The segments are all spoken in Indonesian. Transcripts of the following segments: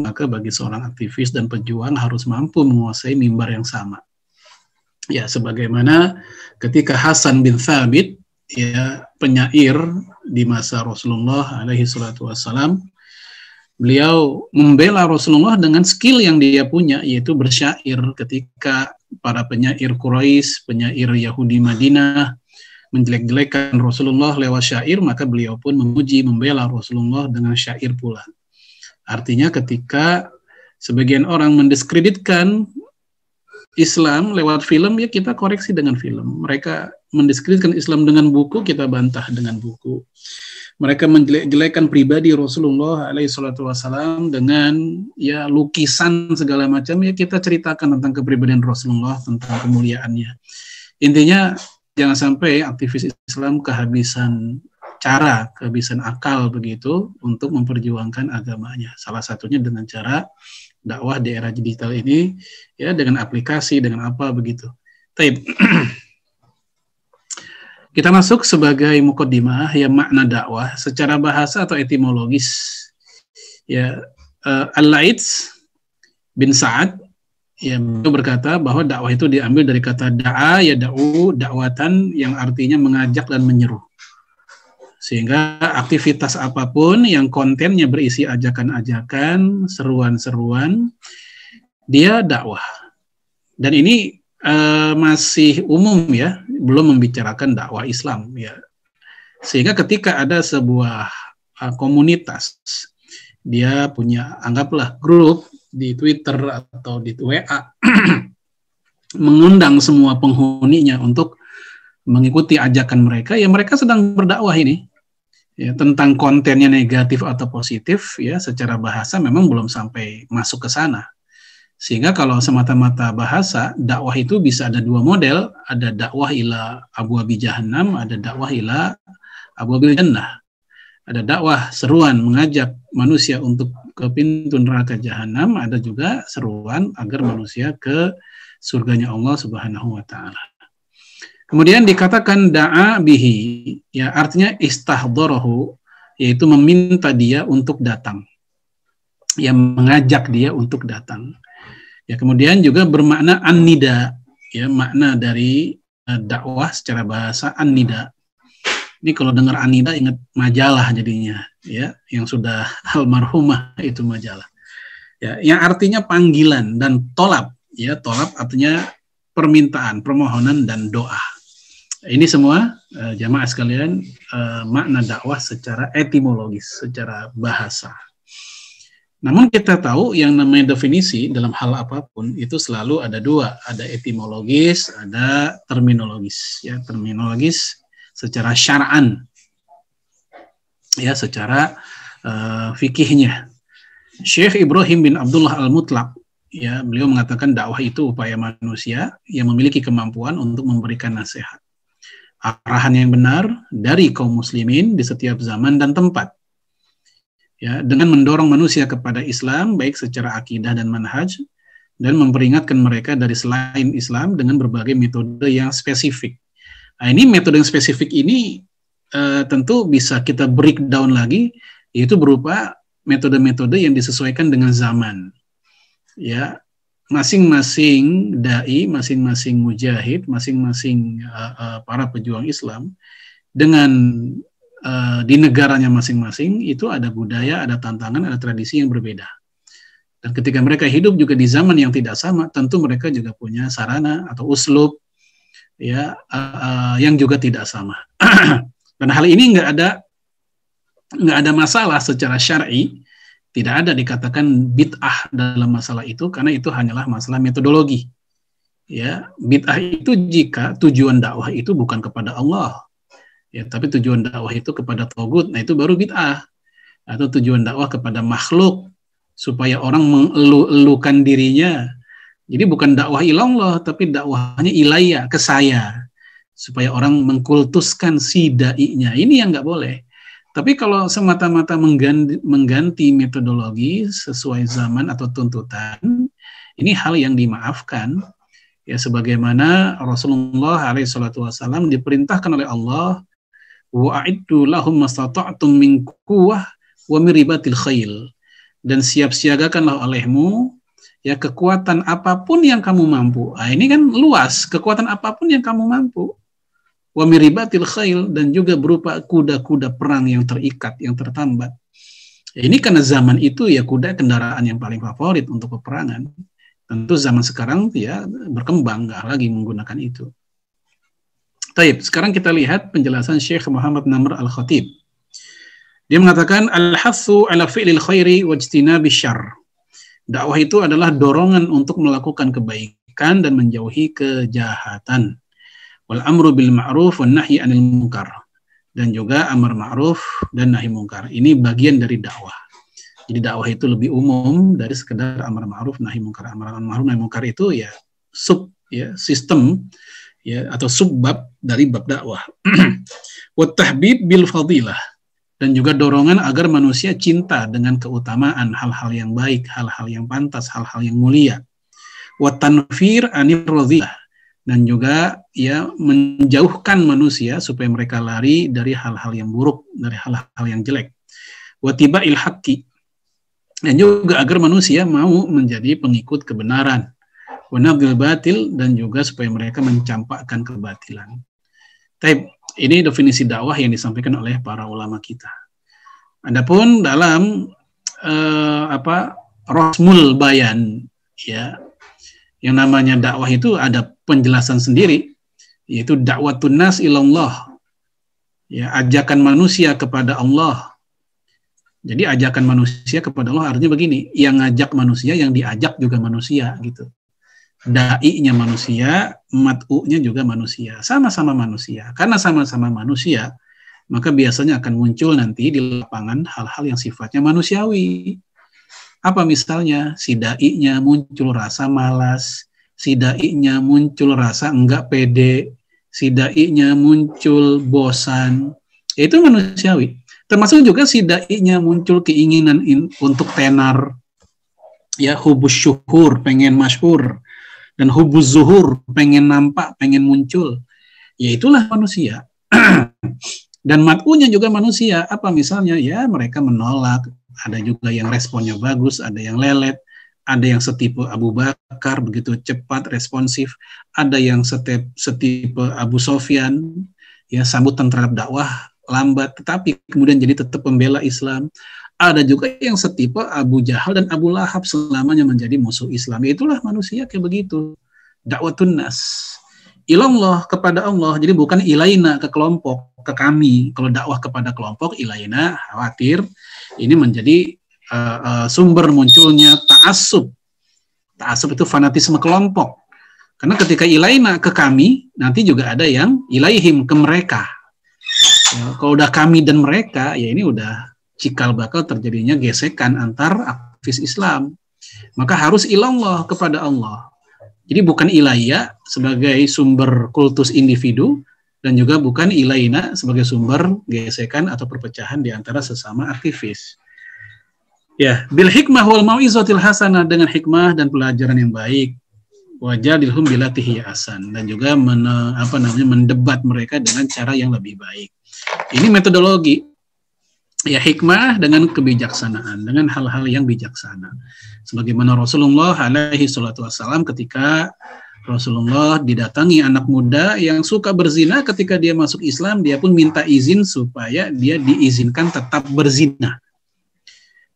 maka bagi seorang aktivis dan pejuang harus mampu menguasai mimbar yang sama. Ya, sebagaimana ketika Hasan bin Thabit, ya, penyair di masa Rasulullah alaihi salatu wassalam, beliau membela Rasulullah dengan skill yang dia punya, yaitu bersyair. Ketika para penyair Quraisy, penyair Yahudi Madinah menjelek-jelekan Rasulullah lewat syair, maka beliau pun memuji, membela Rasulullah dengan syair pula. Artinya ketika sebagian orang mendiskreditkan Islam lewat film, ya kita koreksi dengan film. Mereka mendiskreditkan Islam dengan buku, kita bantah dengan buku. Mereka menjelek-jelekan pribadi Rasulullah alaihissalam dengan ya lukisan segala macam, ya kita ceritakan tentang kepribadian Rasulullah, tentang kemuliaannya. Intinya jangan sampai aktivis Islam kehabisan cara, kehabisan akal begitu untuk memperjuangkan agamanya. Salah satunya dengan cara dakwah di era digital ini, ya dengan aplikasi, dengan apa begitu. Taib. Kita masuk sebagai muqaddimah, ya makna dakwah secara bahasa atau etimologis. Ya, Al-Laits bin Sa'ad, ya, berkata bahwa dakwah itu diambil dari kata da'a, ya da'u, dakwatan, yang artinya mengajak dan menyeru. Sehingga aktivitas apapun yang kontennya berisi ajakan-ajakan, seruan-seruan, dia dakwah. Dan ini masih umum, ya, belum membicarakan dakwah Islam, ya. Sehingga ketika ada sebuah komunitas, dia punya, anggaplah grup di Twitter atau di WA, mengundang semua penghuninya untuk mengikuti ajakan mereka, ya mereka sedang berdakwah ini. Ya, tentang kontennya negatif atau positif, ya secara bahasa memang belum sampai masuk ke sana. Sehingga kalau semata-mata bahasa, dakwah itu bisa ada dua model, ada dakwah ila abwabi jahannam, ada dakwah ila abwabil jannah. Ada dakwah seruan mengajak manusia untuk ke pintu neraka jahanam, ada juga seruan agar manusia ke surganya Allah Subhanahu wa taala. Kemudian dikatakan da'a bihi, ya artinya istahdharahu, yaitu meminta dia untuk datang. Ya, mengajak dia untuk datang. Ya, kemudian juga bermakna an-nida, ya makna dari dakwah secara bahasa an-nida. Ini kalau dengar an-nida ingat majalah jadinya, ya, yang sudah almarhumah itu majalah. Ya, yang artinya panggilan dan tolab, ya, tolab artinya permintaan, permohonan dan doa. Ini semua jamaah sekalian makna dakwah secara etimologis, secara bahasa. Namun kita tahu yang namanya definisi dalam hal apapun itu selalu ada dua, ada etimologis, ada terminologis. Ya, terminologis secara syara'an, ya secara fikihnya. Syekh Ibrahim bin Abdullah Al-Mutlaq, ya beliau mengatakan dakwah itu upaya manusia yang memiliki kemampuan untuk memberikan nasihat, arahan yang benar dari kaum muslimin di setiap zaman dan tempat, ya, dengan mendorong manusia kepada Islam baik secara akidah dan manhaj, dan memperingatkan mereka dari selain Islam dengan berbagai metode yang spesifik. Nah, ini metode yang spesifik ini tentu bisa kita breakdown lagi, yaitu berupa metode-metode yang disesuaikan dengan zaman. Ya, masing-masing dai, masing-masing mujahid, masing-masing para pejuang Islam dengan di negaranya masing-masing itu ada budaya, ada tantangan, ada tradisi yang berbeda. Dan ketika mereka hidup juga di zaman yang tidak sama, tentu mereka juga punya sarana atau uslub, ya, yang juga tidak sama. Dan hal ini nggak ada masalah secara syar'i. Tidak ada dikatakan bid'ah dalam masalah itu, karena itu hanyalah masalah metodologi. Ya, bid'ah itu jika tujuan dakwah itu bukan kepada Allah, ya, tapi tujuan dakwah itu kepada tagut, nah itu baru bid'ah. Atau tujuan dakwah kepada makhluk supaya orang mengeluh-elukan dirinya. Jadi bukan dakwah ilallah, tapi dakwahnya ilayya, ke saya, supaya orang mengkultuskan si dai-nya. Ini yang nggak boleh. Tapi kalau semata-mata mengganti metodologi sesuai zaman atau tuntutan, ini hal yang dimaafkan. Ya, sebagaimana Rasulullah SAW diperintahkan oleh Allah, wa'iddu lahum mastata'tum min quwwah wa min ribatil khail. dan siap-siagakanlah olehmu ya kekuatan apapun yang kamu mampu. Nah, ini kan luas, kekuatan apapun yang kamu mampu. Wa miribatil khail, dan juga berupa kuda-kuda perang yang terikat, yang tertambat. Ini karena zaman itu ya kuda kendaraan yang paling favorit untuk peperangan. Tentu zaman sekarang ya berkembang, nggak lagi menggunakan itu. Taib, sekarang kita lihat penjelasan Syekh Muhammad Namr Al-Khatib. Dia mengatakan al-hathu ala fi'lil khairi wajtinabish syarr. Dakwah itu adalah dorongan untuk melakukan kebaikan dan menjauhi kejahatan. Wal amru bil ma'ruf wan nahyi 'anil munkar. Dan juga amar ma'ruf dan nahi munkar. Ini bagian dari dakwah. Jadi dakwah itu lebih umum dari sekedar amar ma'ruf nahi munkar. Amar ma'ruf nahi munkar itu ya sistem ya atau subbab dari bab dakwah. Wa tahbib bil fadilah, dan juga dorongan agar manusia cinta dengan keutamaan, hal-hal yang baik, hal-hal yang pantas, hal-hal yang mulia. Wa tanfir anir radhilah, dan juga ya menjauhkan manusia supaya mereka lari dari hal-hal yang buruk, dari hal-hal yang jelek. Wa tiba'il haqqi, dan juga agar manusia mau menjadi pengikut kebenaran. Wa nabdil batil, dan juga supaya mereka mencampakkan kebatilan. Taib, ini definisi dakwah yang disampaikan oleh para ulama kita. Adapun dalam Rasmul Bayan ya, yang namanya dakwah itu ada penjelasan sendiri, yaitu dakwatun nas ilallah, ya, ajakan manusia kepada Allah. Jadi ajakan manusia kepada Allah artinya begini, yang ngajak manusia, yang diajak juga manusia gitu. Da'inya manusia, mat'u'nya juga manusia, sama-sama manusia. Karena sama-sama manusia, maka biasanya akan muncul nanti di lapangan hal-hal yang sifatnya manusiawi. Apa misalnya? Si da'inya muncul rasa malas, si da'inya muncul rasa enggak pede, si da'inya muncul bosan. Itu manusiawi. Termasuk juga si da'inya muncul keinginan untuk tenar, ya, hubus syukur, pengen masyhur, dan hubuz zuhur, pengen nampak, pengen muncul. Ya itulah manusia. Dan mat'unya juga manusia. Apa misalnya? Ya mereka menolak. Ada juga yang responnya bagus, ada yang lelet, ada yang setipe Abu Bakar, begitu cepat, responsif. Ada yang setipe Abu Sofyan, ya sambutan terhadap dakwah lambat, tetapi kemudian jadi tetap pembela Islam. Ada juga yang setipe Abu Jahal dan Abu Lahab, selamanya menjadi musuh Islam. Itulah manusia kayak begitu. Dakwatun nas ilallah, kepada Allah. Jadi bukan ilaina, ke kelompok, ke kami. Kalau dakwah kepada kelompok, ilaina, khawatir ini menjadi sumber munculnya ta'assub. Ta'assub itu fanatisme kelompok. Karena ketika ilaina, ke kami, nanti juga ada yang ilaihim, ke mereka. Ya, kalau udah kami dan mereka, ya ini udah cikal bakal terjadinya gesekan antar aktivis Islam. Maka harus ilallah, kepada Allah. Jadi bukan ilaiya sebagai sumber kultus individu, dan juga bukan ilaina sebagai sumber gesekan atau perpecahan di antara sesama aktivis. Ya, bil hikmah wal mau'izatil hasanah, dengan hikmah dan pelajaran yang baik. Wajadilhum bilatihi hasan, dan juga mendebat mereka dengan cara yang lebih baik. Ini metodologi. Ya, hikmah dengan kebijaksanaan, dengan hal-hal yang bijaksana. Sebagaimana Rasulullah alaihi salatu wassalam, ketika Rasulullah didatangi anak muda yang suka berzina, ketika dia masuk Islam, dia pun minta izin supaya dia diizinkan tetap berzina.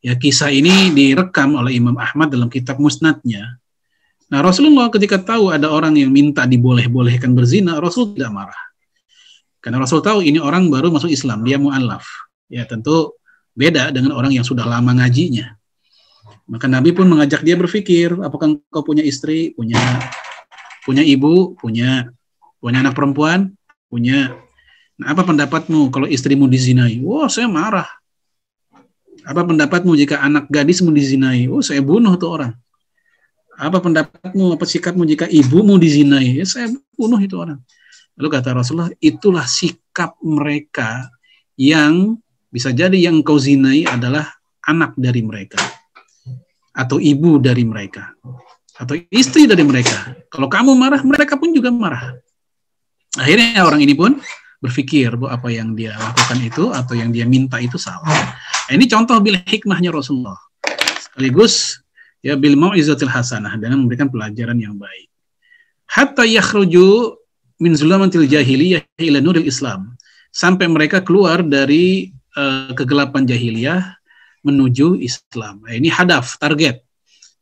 Ya, kisah ini direkam oleh Imam Ahmad dalam kitab Musnadnya. Nah, Rasulullah ketika tahu ada orang yang minta diboleh-bolehkan berzina, Rasul tidak marah. Karena Rasul tahu ini orang baru masuk Islam, dia mu'allaf. Ya tentu beda dengan orang yang sudah lama ngajinya. Maka Nabi pun mengajak dia berpikir, apakah engkau punya istri, punya ibu, punya anak perempuan, punya. Nah, apa pendapatmu kalau istrimu dizinai? Wah, saya marah. Apa pendapatmu jika anak gadismu dizinai? Oh, saya bunuh tuh orang. Apa pendapatmu, apa sikapmu jika ibumu dizinai? Ya, saya bunuh itu orang. Lalu kata Rasulullah, itulah sikap mereka yang bisa jadi yang kau zinai adalah anak dari mereka, atau ibu dari mereka, atau istri dari mereka. Kalau kamu marah, mereka pun juga marah. Akhirnya orang ini pun berpikir bahwa apa yang dia lakukan itu atau yang dia minta itu salah. Nah, ini contoh bil hikmahnya Rasulullah sekaligus ya bil mau'izatil hasanah, dengan memberikan pelajaran yang baik. Hatta yakhruju min zulamatil jahiliyah ila nuril Islam, sampai mereka keluar dari kegelapan jahiliyah menuju Islam. Nah, ini hadaf, target.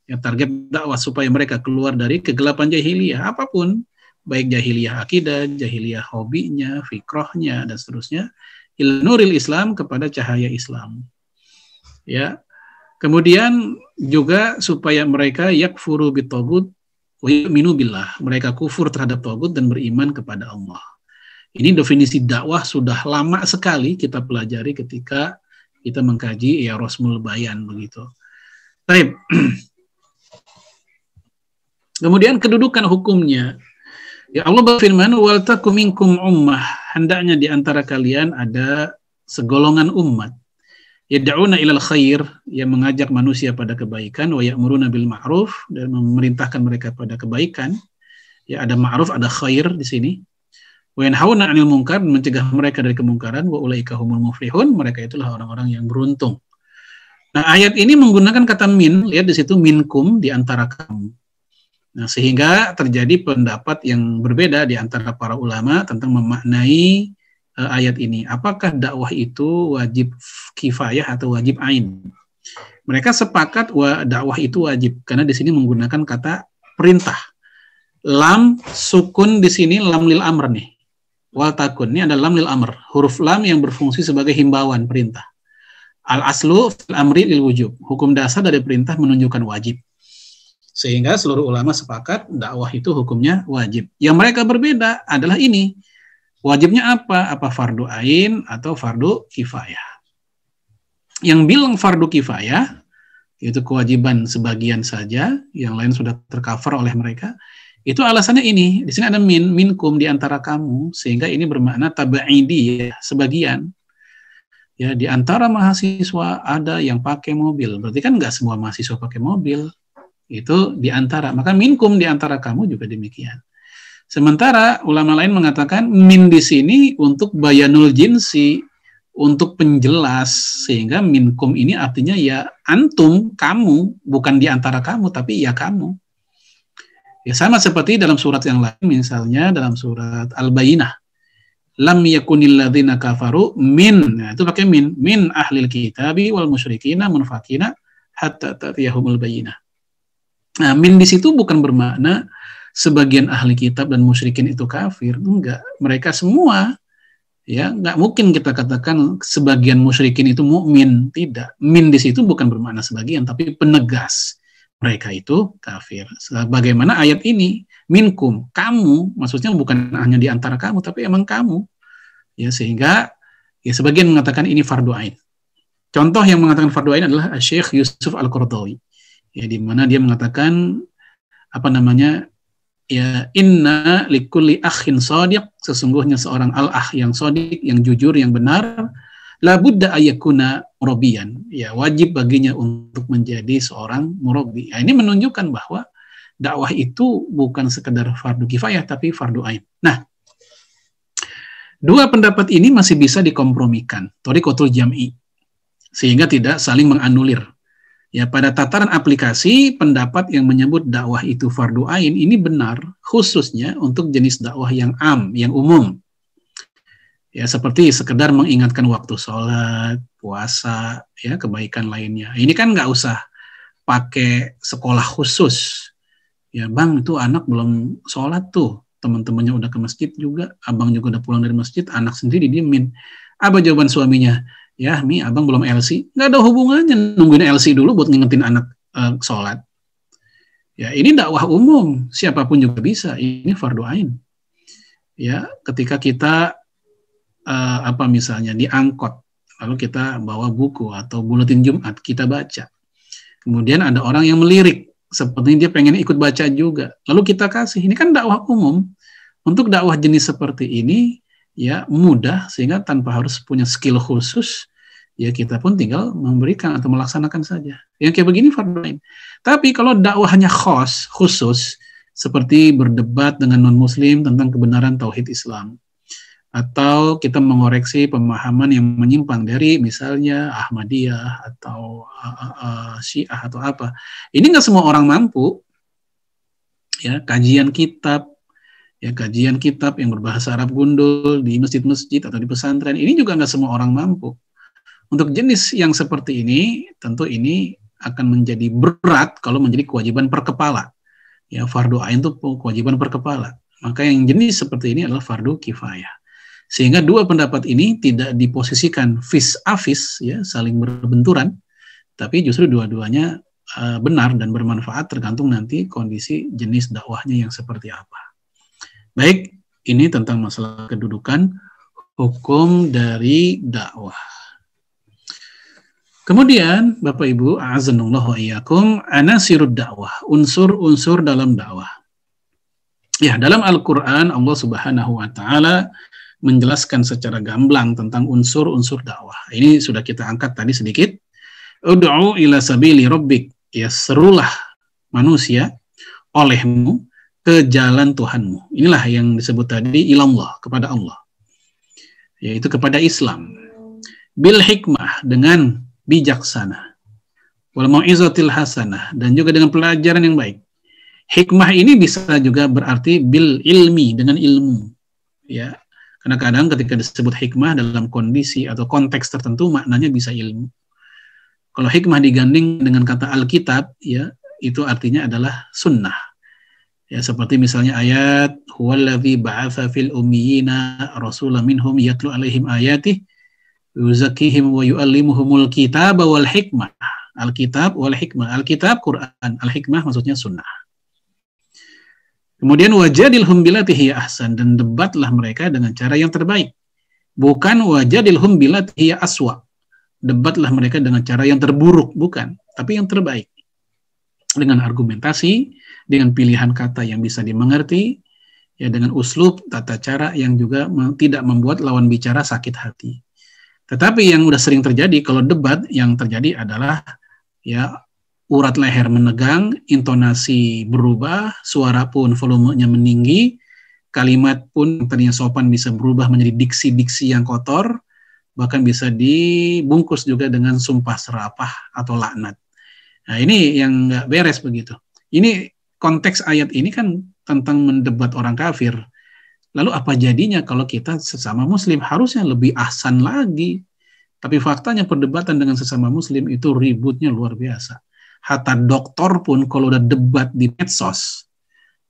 Ya, target dakwah supaya mereka keluar dari kegelapan jahiliyah apapun, baik jahiliyah akidah, jahiliyah hobinya, fikrohnya dan seterusnya, ila nuril Islam, kepada cahaya Islam. Ya. Kemudian juga supaya mereka yakfuru bitaghut wa yu'minu billah, mereka kufur terhadap taghut dan beriman kepada Allah. Ini definisi dakwah sudah lama sekali kita pelajari ketika kita mengkaji ya Rosmul Bayan begitu. Baik. Kemudian kedudukan hukumnya. Ya Allah berfirman, wal takum minkum ummah, hendaknya di antara kalian ada segolongan umat. Yad'una ilal khair, yang mengajak manusia pada kebaikan, wa ya'muruna bil ma'ruf, dan memerintahkan mereka pada kebaikan. Ya, ada ma'ruf, ada khair di sini. Wa yanhauna 'anil munkar, mencegah mereka dari kemungkaran, wa ulaika humul muflihun, mereka itulah orang-orang yang beruntung. Nah, ayat ini menggunakan kata min, lihat di situ minkum, di antara kamu. Nah, sehingga terjadi pendapat yang berbeda di antara para ulama tentang memaknai ayat ini. Apakah dakwah itu wajib kifayah atau wajib ain? Mereka sepakat dakwah itu wajib karena di sini menggunakan kata perintah. Lam sukun di sini lam lil amr nih. Wal takun ini adalah lam lil amr, huruf lam yang berfungsi sebagai himbauan, perintah. Al aslu fil amri lil wujub, hukum dasar dari perintah menunjukkan wajib. Sehingga seluruh ulama sepakat dakwah itu hukumnya wajib. Yang mereka berbeda adalah ini, wajibnya apa? Apa fardu ain atau fardu kifayah? Yang bilang fardu kifayah, yaitu kewajiban sebagian saja, yang lain sudah tercover oleh mereka. Itu alasannya ini, di sini ada minkum, di antara kamu, sehingga ini bermakna tabaidi, ya, sebagian. Ya, di antara mahasiswa ada yang pakai mobil, berarti kan nggak semua mahasiswa pakai mobil, itu di antara, maka minkum di antara kamu juga demikian. Sementara ulama lain mengatakan min di sini untuk bayanul jinsi, untuk penjelas, sehingga minkum ini artinya ya antum, kamu, bukan di antara kamu, tapi ya kamu. Ya, sama seperti dalam surat yang lain, misalnya dalam surat Al-Bayyinah. Lam yakunil ladzina kafaru min, nah, itu pakai min ahlil kitabi wal musyrikina munfakina hatta ta'tiyahumul bayyinah. Nah, min di situ bukan bermakna sebagian ahli kitab dan musyrikin itu kafir, enggak. Mereka semua, ya, enggak mungkin kita katakan sebagian musyrikin itu mukmin, tidak. Min di situ bukan bermakna sebagian, tapi penegas mereka itu kafir. Bagaimana ayat ini, minkum, kamu, maksudnya bukan hanya di antara kamu, tapi emang kamu. Ya, sehingga ya sebagian mengatakan ini fardu ain. Contoh yang mengatakan fardu ain adalah Syekh Yusuf Al-Qaradawi. Ya, di mana dia mengatakan apa namanya? Ya, inna likulli akhin shadiq, sesungguhnya seorang al-akh yang shadiq, yang jujur, yang benar, la budda ayyakuna murabbiyan, ya wajib baginya untuk menjadi seorang murabbi. Ya, ini menunjukkan bahwa dakwah itu bukan sekedar fardu kifayah tapi fardu ain. Nah, dua pendapat ini masih bisa dikompromikan, thariqatul jam'i, sehingga tidak saling menganulir. Ya, pada tataran aplikasi, pendapat yang menyebut dakwah itu fardu ain ini benar, khususnya untuk jenis dakwah yang am, yang umum. Ya, seperti sekedar mengingatkan waktu sholat, puasa, ya, kebaikan lainnya. Ini kan nggak usah pakai sekolah khusus. Ya, bang, itu anak belum sholat tuh, teman-temannya udah ke masjid juga, abang juga udah pulang dari masjid, anak sendiri diemin. Apa jawaban suaminya? Ya, Mi, abang belum LC. Nggak ada hubungannya, nungguin LC dulu buat ngingetin anak sholat. Ya, ini dakwah umum, siapapun juga bisa. Ini fardu ain. Ya, ketika kita misalnya di angkot, lalu kita bawa buku atau buletin Jumat, kita baca. Kemudian ada orang yang melirik, seperti dia pengen ikut baca juga. Lalu kita kasih. Ini kan dakwah umum. Untuk dakwah jenis seperti ini, ya mudah, sehingga tanpa harus punya skill khusus, ya kita pun tinggal memberikan atau melaksanakan saja. Yang kayak begini fardu ain. Tapi kalau dakwahnya khusus, seperti berdebat dengan non-muslim tentang kebenaran tauhid Islam, atau kita mengoreksi pemahaman yang menyimpang dari misalnya Ahmadiyah atau Syiah atau apa. Ini nggak semua orang mampu. Ya, kajian kitab yang berbahasa Arab gundul di masjid-masjid atau di pesantren, ini juga nggak semua orang mampu. Untuk jenis yang seperti ini, tentu ini akan menjadi berat kalau menjadi kewajiban per kepala. Ya, fardu ain itu kewajiban per kepala. Maka yang jenis seperti ini adalah fardu kifayah. Sehingga dua pendapat ini tidak diposisikan vis-a-vis, ya, saling berbenturan, tapi justru dua-duanya benar dan bermanfaat tergantung nanti kondisi jenis dakwahnya yang seperti apa. Baik, ini tentang masalah kedudukan hukum dari dakwah. Kemudian, Bapak Ibu, a'azanallahu wa iyyakum, anasirud dakwah, unsur-unsur dalam dakwah. Ya, dalam Al-Qur'an Allah Subhanahu wa taala menjelaskan secara gamblang tentang unsur-unsur dakwah. Ini sudah kita angkat tadi sedikit. Ud'u ila sabili rabbik, ya, serulah manusia olehmu ke jalan Tuhanmu. Inilah yang disebut tadi ilallah, kepada Allah, yaitu kepada Islam. Bil hikmah, dengan bijaksana. Wal mau'izatil hasanah, dan juga dengan pelajaran yang baik. Hikmah ini bisa juga berarti bil ilmi, dengan ilmu. Ya, karena kadang ketika disebut hikmah dalam kondisi atau konteks tertentu maknanya bisa ilmu. Kalau hikmah diganding dengan kata Alkitab, ya, itu artinya adalah sunnah. Ya, seperti misalnya ayat huwallazi ba'atsa fil ummiyina rasulan minhum yatlu alaihim ayatihi yuzakkihim wa yu'allimuhumul kitaba wal hikmah. Alkitab wal hikmah. Alkitab Quran, al-hikmah maksudnya sunnah. Kemudian wajadilhum billati hiya ahsan, dan debatlah mereka dengan cara yang terbaik. Bukan wajadilhum billati hiya aswa. Debatlah mereka dengan cara yang terburuk, bukan, tapi yang terbaik. Dengan argumentasi, dengan pilihan kata yang bisa dimengerti, ya, dengan uslub, tata cara yang juga tidak membuat lawan bicara sakit hati. Tetapi yang udah sering terjadi kalau debat, yang terjadi adalah, ya, urat leher menegang, intonasi berubah, suara pun volumenya meninggi, kalimat pun yang tadinya sopan bisa berubah menjadi diksi-diksi yang kotor, bahkan bisa dibungkus juga dengan sumpah serapah atau laknat. Nah, ini yang nggak beres begitu. Ini konteks ayat ini kan tentang mendebat orang kafir. Lalu apa jadinya kalau kita sesama muslim? Harusnya lebih ahsan lagi. Tapi faktanya perdebatan dengan sesama muslim itu ributnya luar biasa. Hatta doktor pun kalau udah debat di medsos,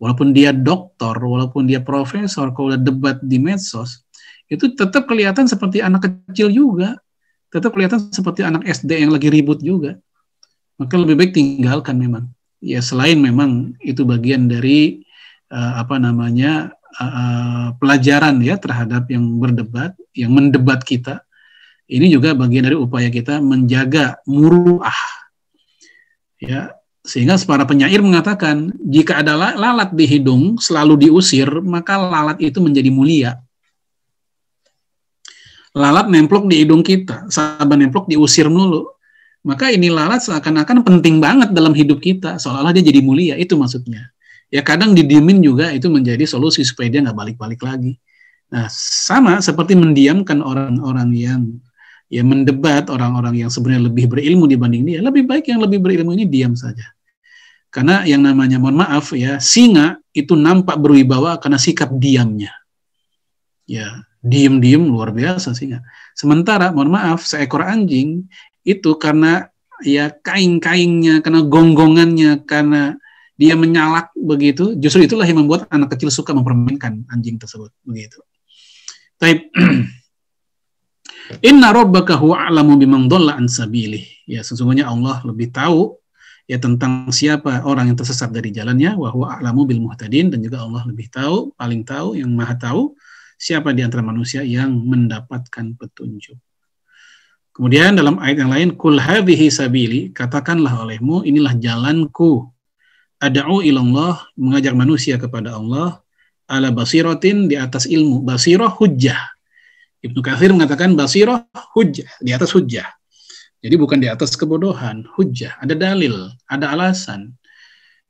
walaupun dia doktor, walaupun dia profesor, kalau udah debat di medsos, itu tetap kelihatan seperti anak kecil juga. Tetap kelihatan seperti anak SD yang lagi ribut juga. Maka lebih baik tinggalkan memang. Ya, selain memang itu bagian dari pelajaran, ya, terhadap yang berdebat, yang mendebat kita. Ini juga bagian dari upaya kita menjaga muruah. Ya, sehingga para penyair mengatakan jika ada lalat di hidung selalu diusir, maka lalat itu menjadi mulia. Lalat nemplok di hidung kita, saban nemplok diusir dulu. Maka ini lalat seakan-akan penting banget dalam hidup kita, seolah-olah dia jadi mulia, itu maksudnya. Ya, kadang didiemin juga itu menjadi solusi supaya dia nggak balik-balik lagi. Nah, sama seperti mendiamkan orang-orang yang, ya, mendebat, orang-orang yang sebenarnya lebih berilmu dibanding dia, lebih baik yang lebih berilmu ini diam saja. Karena yang namanya, mohon maaf ya, singa itu nampak berwibawa karena sikap diamnya. Ya, diem-diem luar biasa singa. Sementara, mohon maaf, seekor anjing itu karena, ya, kaing-kaingnya, karena gonggongannya, karena dia menyalak begitu, justru itulah yang membuat anak kecil suka mempermainkan anjing tersebut begitu. Taib. Inna rabbaka huwa a'lamu biman dhalla an sabilih. Ya, sesungguhnya Allah lebih tahu, ya, tentang siapa orang yang tersesat dari jalannya, wa huwa a'lamu bil muhtadin, dan juga Allah lebih tahu, paling tahu, yang maha tahu siapa di antara manusia yang mendapatkan petunjuk. Kemudian dalam ayat yang lain, kul hadhihi sabili, katakanlah olehmu, inilah jalanku, ad'u ilallah, mengajak manusia kepada Allah, ala basiratin, di atas ilmu. Basirah hujjah. Ibnu Katsir mengatakan basirah hujjah, di atas hujjah. Jadi bukan di atas kebodohan, hujjah, ada dalil, ada alasan.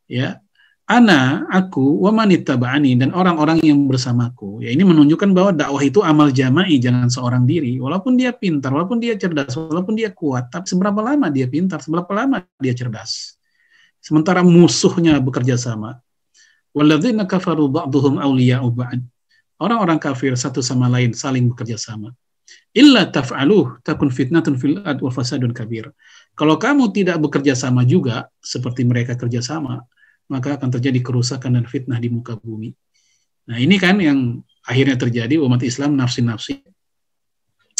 Ya. aku, wa manittaba'ani, dan orang-orang yang bersamaku. Ya, ini menunjukkan bahwa dakwah itu amal jama'i, jangan seorang diri. Walaupun dia pintar, walaupun dia cerdas, walaupun dia kuat, tapi seberapa lama dia pintar, seberapa lama dia cerdas. Sementara musuhnya bekerja sama. Walladzina kafaru ba'duhum awliya'u ba'd. Orang-orang kafir satu sama lain saling bekerja sama. Illa taf'aluh takun fitnatun fil ard wa fasadun kabir. Kalau kamu tidak bekerja sama juga seperti mereka kerja sama, maka akan terjadi kerusakan dan fitnah di muka bumi. Nah, ini kan yang akhirnya terjadi, umat Islam nafsi-nafsi,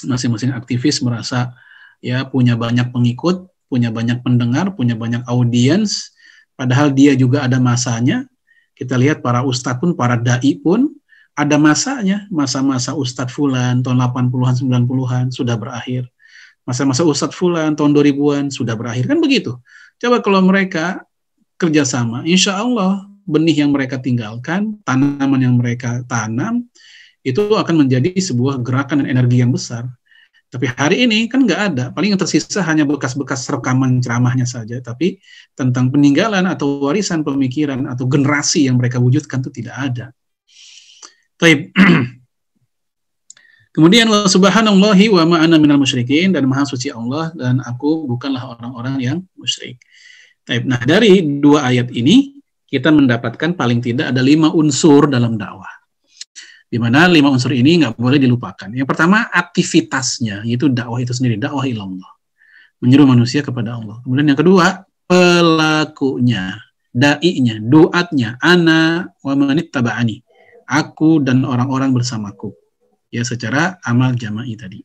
masing-masing aktivis merasa ya punya banyak pengikut, punya banyak pendengar, punya banyak audiens, padahal dia juga ada masanya. Kita lihat para ustadz pun, para dai pun ada masanya. Masa-masa ustadz fulan tahun 80-an, 90-an sudah berakhir. Masa-masa ustadz fulan tahun 2000-an sudah berakhir. Kan begitu. Coba kalau mereka kerjasama, insya Allah benih yang mereka tinggalkan, tanaman yang mereka tanam, itu akan menjadi sebuah gerakan dan energi yang besar. Tapi hari ini kan nggak ada, paling yang tersisa hanya bekas-bekas rekaman ceramahnya saja, tapi tentang peninggalan atau warisan pemikiran atau generasi yang mereka wujudkan itu tidak ada. Baik. Kemudian wa subhanallahi wa ma ana minal musyrikin, dan maha suci Allah dan aku bukanlah orang-orang yang musyrik. Nah, dari dua ayat ini kita mendapatkan paling tidak ada 5 unsur dalam dakwah. Di mana 5 unsur ini nggak boleh dilupakan. Yang pertama, aktivitasnya, yaitu dakwah itu sendiri, dakwah ilallah. Menyeru manusia kepada Allah. Kemudian yang kedua, pelakunya, da'inya, duatnya, ana wa manittaba'ani. Aku dan orang-orang bersamaku. Ya, secara amal jama'i tadi.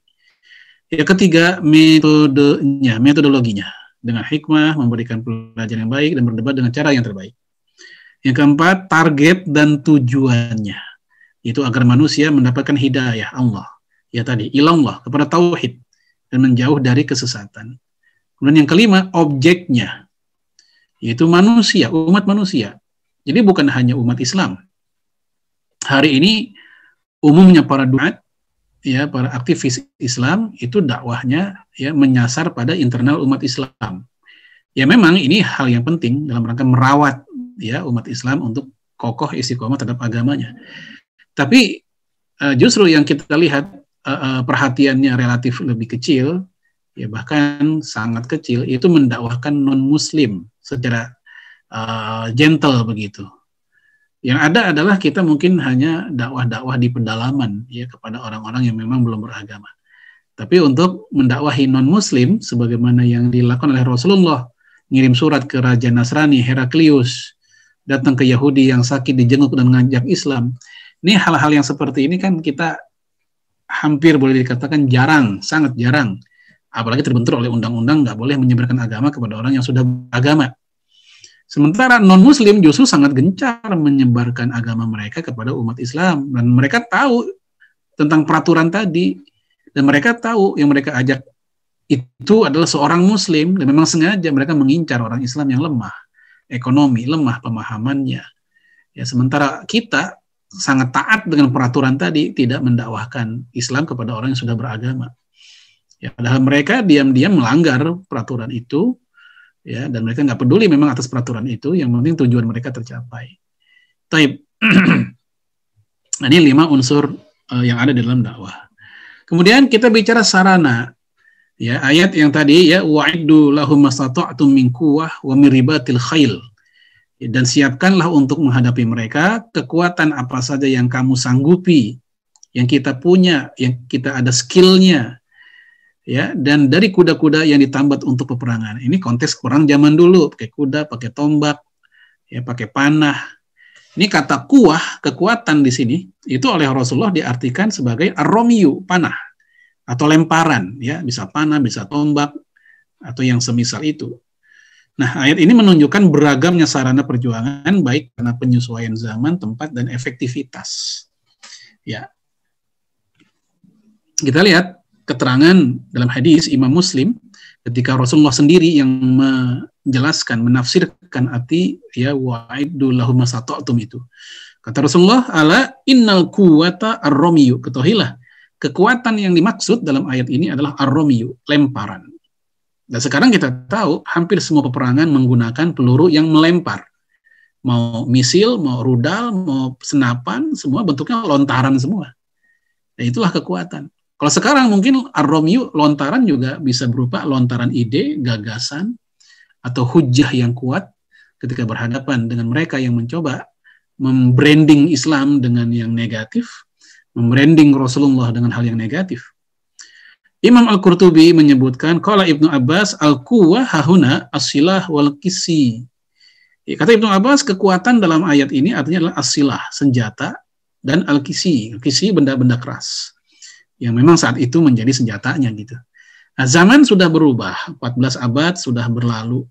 Yang ketiga, metodenya, metodologinya. Dengan hikmah, memberikan pelajaran yang baik, dan berdebat dengan cara yang terbaik. Yang keempat, target dan tujuannya. Itu agar manusia mendapatkan hidayah Allah. Ya tadi, ilallah, kepada tauhid, dan menjauh dari kesesatan. Kemudian yang kelima, objeknya. Yaitu manusia, umat manusia. Jadi bukan hanya umat Islam. Hari ini, umumnya para duat, ya, para aktivis Islam itu dakwahnya ya menyasar pada internal umat Islam. Ya memang ini hal yang penting dalam rangka merawat ya umat Islam untuk kokoh istiqomah terhadap agamanya. Tapi justru yang kita lihat perhatiannya relatif lebih kecil, ya bahkan sangat kecil, itu mendakwahkan non-Muslim secara gentle begitu. Yang ada adalah kita mungkin hanya dakwah-dakwah di pedalaman ya kepada orang-orang yang memang belum beragama. Tapi untuk mendakwahi non-Muslim sebagaimana yang dilakukan oleh Rasulullah, ngirim surat ke Raja Nasrani Heraklius, datang ke Yahudi yang sakit dijenguk dan mengajak Islam. Ini hal-hal yang seperti ini kan kita hampir boleh dikatakan jarang, sangat jarang. Apalagi terbentur oleh undang-undang nggak boleh menyebarkan agama kepada orang yang sudah beragama. Sementara non-Muslim justru sangat gencar menyebarkan agama mereka kepada umat Islam. Dan mereka tahu tentang peraturan tadi. Dan mereka tahu yang mereka ajak itu adalah seorang Muslim. Dan memang sengaja mereka mengincar orang Islam yang lemah. Ekonomi, lemah pemahamannya. Ya, sementara kita sangat taat dengan peraturan tadi. Tidak mendakwahkan Islam kepada orang yang sudah beragama. Ya, padahal mereka diam-diam melanggar peraturan itu. Ya, dan mereka nggak peduli memang atas peraturan itu, yang penting tujuan mereka tercapai. Taib. Ini 5 unsur yang ada di dalam dakwah. Kemudian kita bicara sarana. Ya, ayat yang tadi ya wa'iddu lahum mastata'tum min quwwah wa min ribatil khail. Dan siapkanlah untuk menghadapi mereka kekuatan apa saja yang kamu sanggupi, yang kita punya, yang kita ada skillnya. Ya, dan dari kuda-kuda yang ditambat untuk peperangan. Ini konteks perang zaman dulu, pakai kuda, pakai tombak, ya, pakai panah. Ini kata kuah, kekuatan di sini, itu oleh Rasulullah diartikan sebagai ar-romyu, panah, atau lemparan, ya, bisa panah, bisa tombak, atau yang semisal itu. Nah, ayat ini menunjukkan beragamnya sarana perjuangan, baik karena penyesuaian zaman, tempat, dan efektivitas. Ya, kita lihat keterangan dalam hadis Imam Muslim ketika Rasulullah sendiri yang menjelaskan, menafsirkan arti ya wa'iddu lahum masata'tum itu. Kata Rasulullah, ala innal quwwata ar-ramyu. Ketahuilah, kekuatan yang dimaksud dalam ayat ini adalah ar-ramyu, lemparan. Dan sekarang kita tahu hampir semua peperangan menggunakan peluru yang melempar. mau misil, mau rudal, mau senapan, semua bentuknya lontaran semua. Dan itulah kekuatan. Kalau sekarang mungkin ar-ramyu, lontaran juga bisa berupa lontaran ide, gagasan, atau hujah yang kuat ketika berhadapan dengan mereka yang mencoba membranding Islam dengan yang negatif, membranding Rasulullah dengan hal yang negatif. Imam Al-Qurtubi menyebutkan, qala Ibnu Abbas, al-quwwah hahuna as-silah wal qisi. Kata Ibnu Abbas, kekuatan dalam ayat ini artinya adalah as-silah, senjata, dan al-qisi. Al-qisi benda-benda keras yang memang saat itu menjadi senjatanya gitu. Nah, zaman sudah berubah, 14 abad sudah berlalu.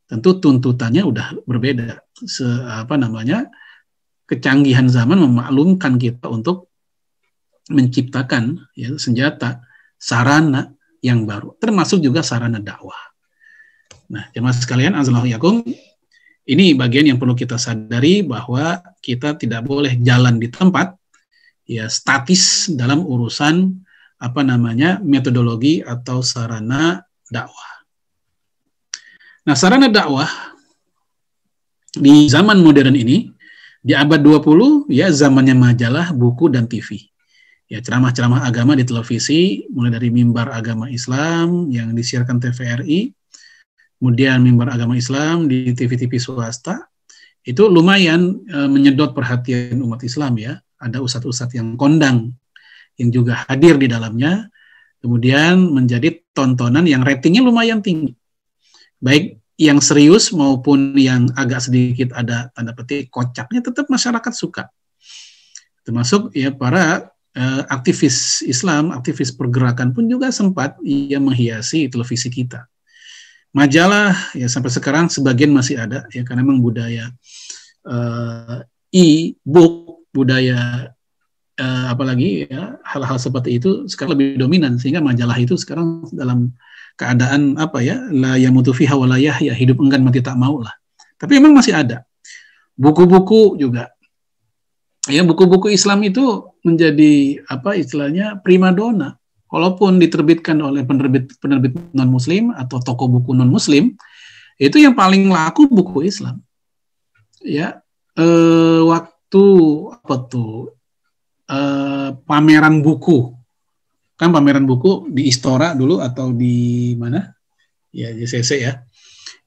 Tentu tuntutannya udah berbeda. Kecanggihan zaman memaklumkan kita untuk menciptakan ya, senjata, sarana yang baru, termasuk juga sarana dakwah. Nah, jemaah sekalian, azallahu yakum, ini bagian yang perlu kita sadari bahwa kita tidak boleh jalan di tempat ya statis dalam urusan metodologi atau sarana dakwah. Nah, sarana dakwah di zaman modern ini, di abad 20, ya zamannya majalah, buku, dan TV. Ya, ceramah-ceramah agama di televisi, mulai dari mimbar agama Islam yang disiarkan TVRI, kemudian mimbar agama Islam di TV-TV swasta, itu lumayan menyedot perhatian umat Islam ya. Ada ustadz-ustadz yang kondang, yang juga hadir di dalamnya, kemudian menjadi tontonan yang ratingnya lumayan tinggi. Baik yang serius maupun yang agak sedikit ada tanda petik kocaknya, tetap masyarakat suka. Termasuk ya para aktivis Islam, aktivis pergerakan pun juga sempat ya menghiasi televisi kita. Majalah ya sampai sekarang sebagian masih ada ya, karena memang budaya e-book, budaya apalagi ya hal-hal seperti itu sekarang lebih dominan, sehingga majalah itu sekarang dalam keadaan la yamutu fiha wa la yahya, hidup enggan mati tak mau lah. Tapi memang masih ada. Buku-buku juga. Ya, buku-buku Islam itu menjadi istilahnya primadona. Walaupun diterbitkan oleh penerbit non-muslim atau toko buku non-muslim, itu yang paling laku buku Islam. Ya, waktu pameran buku, kan pameran buku di Istora dulu atau di mana ya, JCC ya,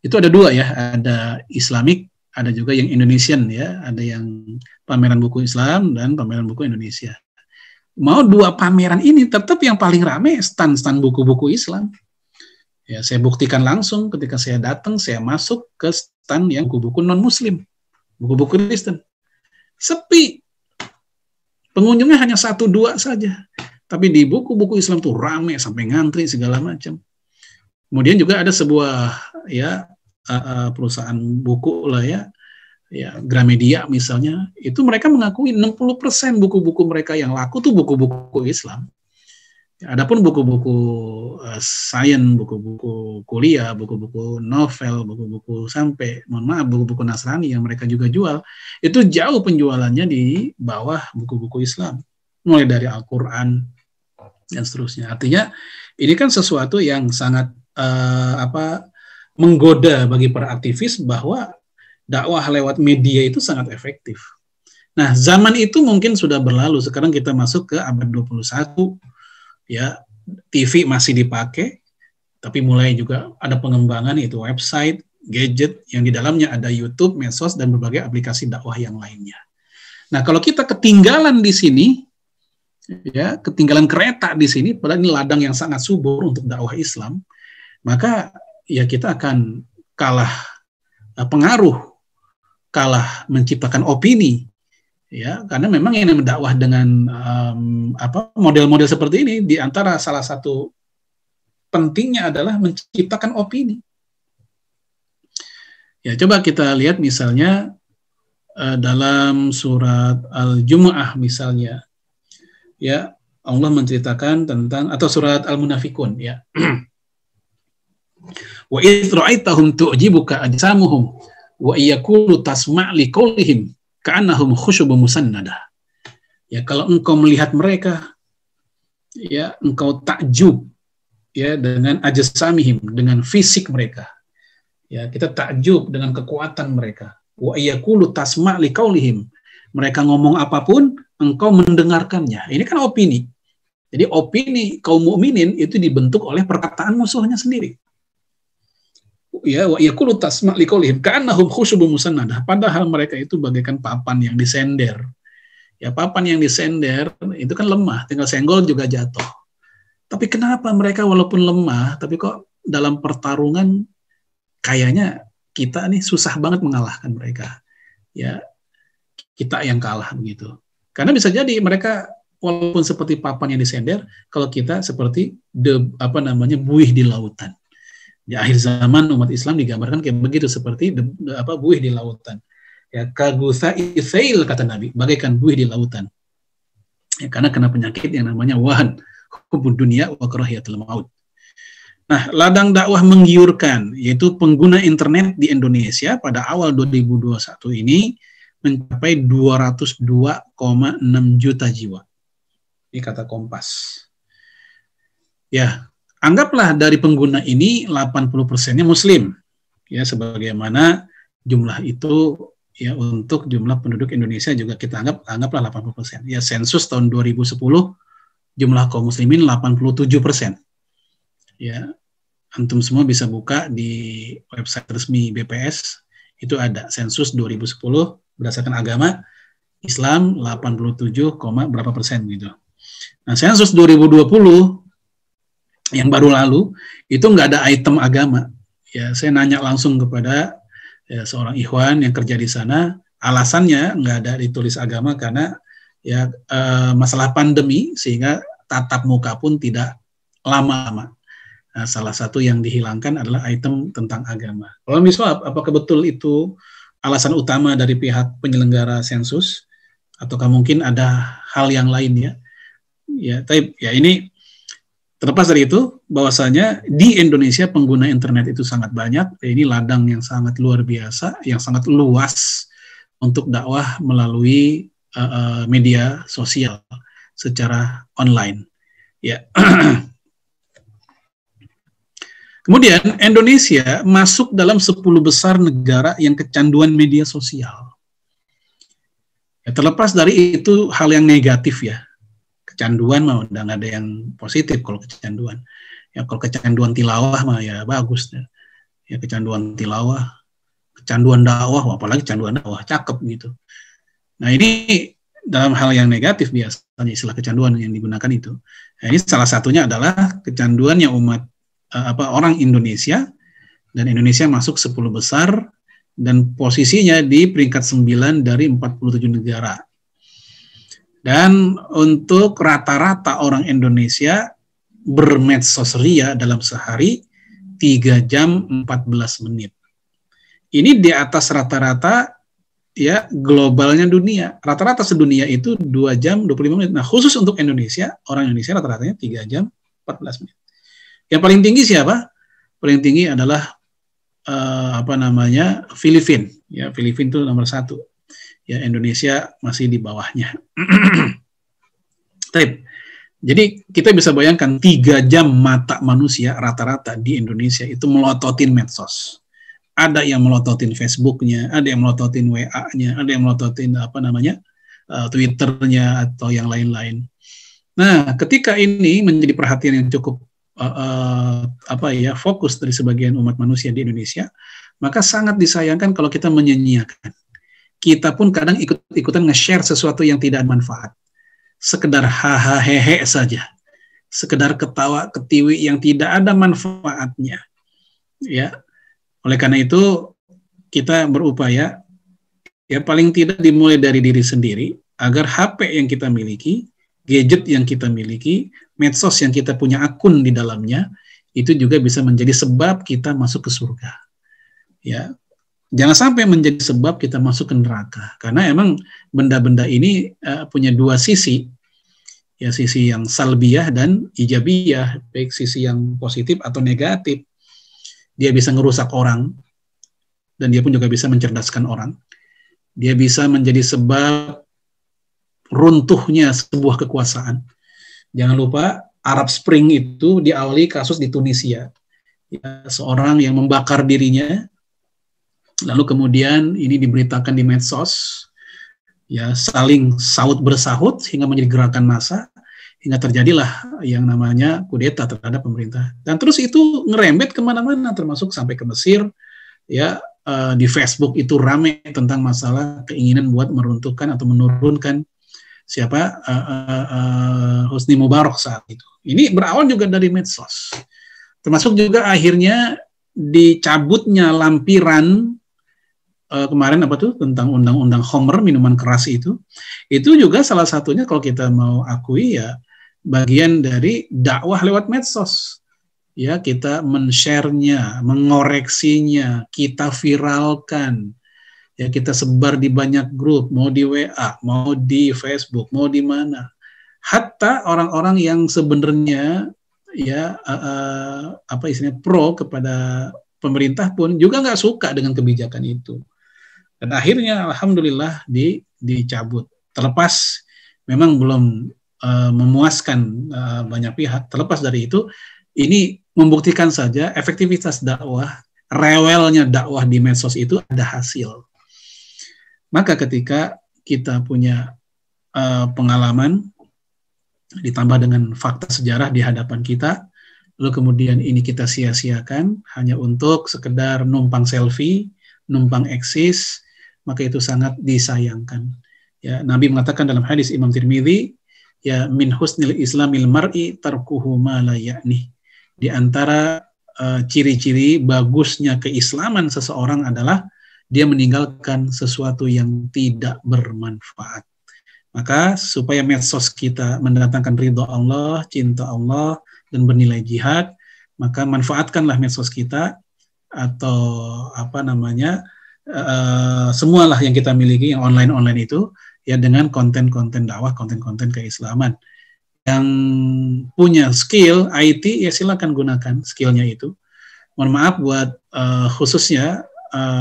itu ada dua ya, ada Islamic, ada juga yang Indonesian ya, ada yang pameran buku Islam dan pameran buku Indonesia. Mau dua pameran ini tetap yang paling rame stand-stand buku-buku Islam. Ya, saya buktikan langsung ketika saya datang, saya masuk ke stand yang buku-buku non-muslim, buku-buku Kristen. Sepi. Pengunjungnya hanya 1-2 saja. Tapi di buku-buku Islam tuh rame sampai ngantri segala macam. Kemudian juga ada sebuah ya perusahaan buku lah ya Gramedia misalnya, itu mereka mengakui 60% buku-buku mereka yang laku tuh buku-buku Islam. Adapun buku-buku sains, buku-buku kuliah, buku-buku novel, buku-buku buku-buku Nasrani yang mereka juga jual, itu jauh penjualannya di bawah buku-buku Islam, mulai dari Al-Quran dan seterusnya. Artinya ini kan sesuatu yang sangat menggoda bagi para aktivis bahwa dakwah lewat media itu sangat efektif. Nah, zaman itu mungkin sudah berlalu. Sekarang kita masuk ke abad 21. Ya, TV masih dipakai, tapi mulai juga ada pengembangan, yaitu website, gadget, yang di dalamnya ada YouTube, medsos, dan berbagai aplikasi dakwah yang lainnya. Nah, kalau kita ketinggalan di sini, ya, ketinggalan kereta di sini, padahal ini ladang yang sangat subur untuk dakwah Islam, maka ya kita akan kalah pengaruh, kalah menciptakan opini, ya, karena memang yang mendakwah dengan model-model seperti ini, di antara salah satu pentingnya adalah menciptakan opini. Ya, coba kita lihat misalnya dalam surat Al-Jumu'ah misalnya, ya, Allah menceritakan tentang, atau surat Al-Munafikun, ya. Wa idh ra'aitahum tu'jibuka ajsamuhum wa iyaqulu tasma' liqaulihim ka'annahum khusyubun musannadah. Ya, kalau engkau melihat mereka, ya, engkau takjub ya dengan ajsamihim, dengan fisik mereka. Ya, kita takjub dengan kekuatan mereka. Wa yaqulu tasma' liqaulihim. Mereka ngomong apapun, engkau mendengarkannya. Ini kan opini. Jadi opini kaum mukminin itu dibentuk oleh perkataan musuhnya sendiri. Ya, wa yaqulu tasma' liqaulihim ka'annahum khusyubun musannadah. Padahal mereka itu bagaikan papan yang disender. Ya, papan yang disender itu kan lemah, tinggal senggol juga jatuh. Tapi kenapa mereka walaupun lemah, tapi kok dalam pertarungan kayaknya kita nih susah banget mengalahkan mereka. Ya, kita yang kalah begitu. Karena bisa jadi mereka walaupun seperti papan yang disender, kalau kita seperti buih di lautan. Di akhir zaman umat Islam digambarkan kayak begitu, seperti buih di lautan. Ya, kagutha ithail kata Nabi, bagaikan buih di lautan. Ya, karena kena penyakit yang namanya wahan, hubud dunia wa karahiyatul maut. Nah, ladang dakwah menggiurkan, yaitu pengguna internet di Indonesia pada awal 2021 ini mencapai 202,6 juta jiwa. Ini kata Kompas. Ya, anggaplah dari pengguna ini 80%-nya Muslim. Ya, sebagaimana jumlah itu ya untuk jumlah penduduk Indonesia juga kita anggaplah 80%. Ya, sensus tahun 2010 jumlah kaum muslimin 87%. Ya, antum semua bisa buka di website resmi BPS, itu ada sensus 2010 berdasarkan agama Islam 87, berapa persen gitu. Nah, sensus 2020 yang baru lalu itu nggak ada item agama. Ya, saya nanya langsung kepada seorang ikhwan yang kerja di sana, alasannya nggak ada ditulis agama karena ya masalah pandemi sehingga tatap muka pun tidak lama-lama. Nah, salah satu yang dihilangkan adalah item tentang agama. Kalau misalnya apakah betul itu alasan utama dari pihak penyelenggara sensus, ataukah mungkin ada hal yang lain ya? Ya, tapi ya ini terlepas dari itu, bahwasanya di Indonesia pengguna internet itu sangat banyak. Ini ladang yang sangat luar biasa, yang sangat luas untuk dakwah melalui media sosial secara online. Ya. Kemudian Indonesia masuk dalam 10 besar negara yang kecanduan media sosial. Ya, terlepas dari itu hal yang negatif ya. Kecanduan mah udah nggak ada yang positif kalau kecanduan. Ya kalau kecanduan tilawah mah ya bagus. Ya kecanduan tilawah, kecanduan dakwah, apalagi kecanduan dakwah, cakep gitu. Nah ini dalam hal yang negatif biasanya istilah kecanduan yang digunakan itu. Nah, ini salah satunya adalah kecanduannya umat orang Indonesia, dan Indonesia masuk 10 besar dan posisinya di peringkat 9 dari 47 negara. Dan untuk rata-rata orang Indonesia bermedsos ria dalam sehari 3 jam 14 menit. Ini di atas rata-rata ya globalnya dunia. Rata-rata sedunia itu 2 jam 25 menit. Nah, khusus untuk Indonesia, orang Indonesia rata-ratanya 3 jam 14 menit. Yang paling tinggi siapa? Paling tinggi adalah Filipina. Ya, Filipina itu nomor 1. Ya, Indonesia masih di bawahnya. Jadi kita bisa bayangkan 3 jam mata manusia rata-rata di Indonesia itu melototin medsos. Ada yang melototin Facebooknya, ada yang melototin WA-nya, ada yang melototin Twitternya atau yang lain-lain. Nah, ketika ini menjadi perhatian yang cukup fokus dari sebagian umat manusia di Indonesia, maka sangat disayangkan kalau kita menyia-nyiakan. Kita pun kadang ikut-ikutan nge-share sesuatu yang tidak manfaat. Sekedar hahaha hehe saja. Sekedar ketawa ketiwi yang tidak ada manfaatnya. Ya. Oleh karena itu kita berupaya ya paling tidak dimulai dari diri sendiri agar HP yang kita miliki, gadget yang kita miliki, medsos yang kita punya akun di dalamnya itu juga bisa menjadi sebab kita masuk ke surga. Ya. Jangan sampai menjadi sebab kita masuk ke neraka. Karena emang benda-benda ini punya 2 sisi. Ya, sisi yang salbiyah dan ijabiyah. Baik sisi yang positif atau negatif. Dia bisa ngerusak orang. Dan dia pun juga bisa mencerdaskan orang. Dia bisa menjadi sebab runtuhnya sebuah kekuasaan. Jangan lupa Arab Spring itu diawali kasus di Tunisia. Ya, seorang yang membakar dirinya Lalu kemudian ini diberitakan di medsos, ya saling saut bersahut hingga menjadi gerakan massa, hingga terjadilah yang namanya kudeta terhadap pemerintah. Dan terus itu ngerembet kemana-mana, termasuk sampai ke Mesir, ya di Facebook itu rame tentang masalah keinginan buat meruntuhkan atau menurunkan siapa Husni Mubarak saat itu. Ini berawal juga dari medsos. Termasuk juga akhirnya dicabutnya lampiran kemarin apa tuh tentang undang-undang Homer, minuman keras itu juga salah satunya kalau kita mau akui ya bagian dari dakwah lewat medsos. Ya, kita men-share-nya, mengoreksinya, kita viralkan. Ya, kita sebar di banyak grup, mau di WA, mau di Facebook, mau di mana. Hatta orang-orang yang sebenarnya ya apa istilahnya pro kepada pemerintah pun juga nggak suka dengan kebijakan itu. Dan akhirnya alhamdulillah dicabut. Terlepas memang belum memuaskan banyak pihak. Terlepas dari itu, ini membuktikan saja efektivitas dakwah, rewelnya dakwah di medsos itu ada hasil. Maka ketika kita punya pengalaman ditambah dengan fakta sejarah di hadapan kita, lalu kemudian ini kita sia-siakan hanya untuk sekedar numpang selfie, numpang eksis, maka itu sangat disayangkan. Ya, Nabi mengatakan dalam hadis Imam Tirmidzi, ya min husnil islamil mar'i tarkuhu ma la ya'ni. Di antara ciri-ciri bagusnya keislaman seseorang adalah dia meninggalkan sesuatu yang tidak bermanfaat. Maka supaya medsos kita mendatangkan ridho Allah, cinta Allah, dan bernilai jihad, maka manfaatkanlah medsos kita atau apa namanya semualah yang kita miliki yang online itu ya dengan konten-konten dakwah, konten-konten keislaman. Yang punya skill IT ya silakan gunakan skillnya itu. Mohon maaf buat khususnya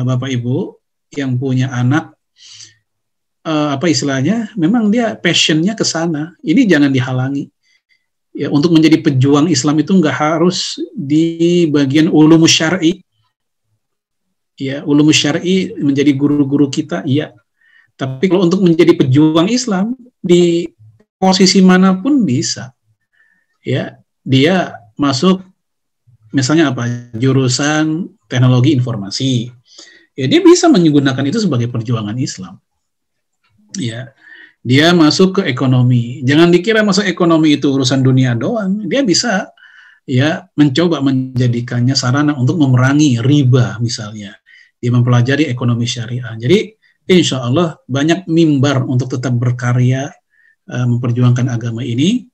Bapak Ibu yang punya anak apa istilahnya memang dia passionnya ke sana. Ini jangan dihalangi. Ya, untuk menjadi pejuang Islam itu nggak harus di bagian ulumus syar'i. Ya, ulumus syar'i menjadi guru-guru kita, iya. Tapi kalau untuk menjadi pejuang Islam di posisi manapun bisa. Ya, dia masuk misalnya apa? Jurusan teknologi informasi. Ya, dia bisa menggunakan itu sebagai perjuangan Islam. Ya, dia masuk ke ekonomi. Jangan dikira masuk ekonomi itu urusan dunia doang. Dia bisa ya mencoba menjadikannya sarana untuk memerangi riba misalnya. Dia mempelajari ekonomi syariah. Jadi insya Allah banyak mimbar untuk tetap berkarya memperjuangkan agama ini,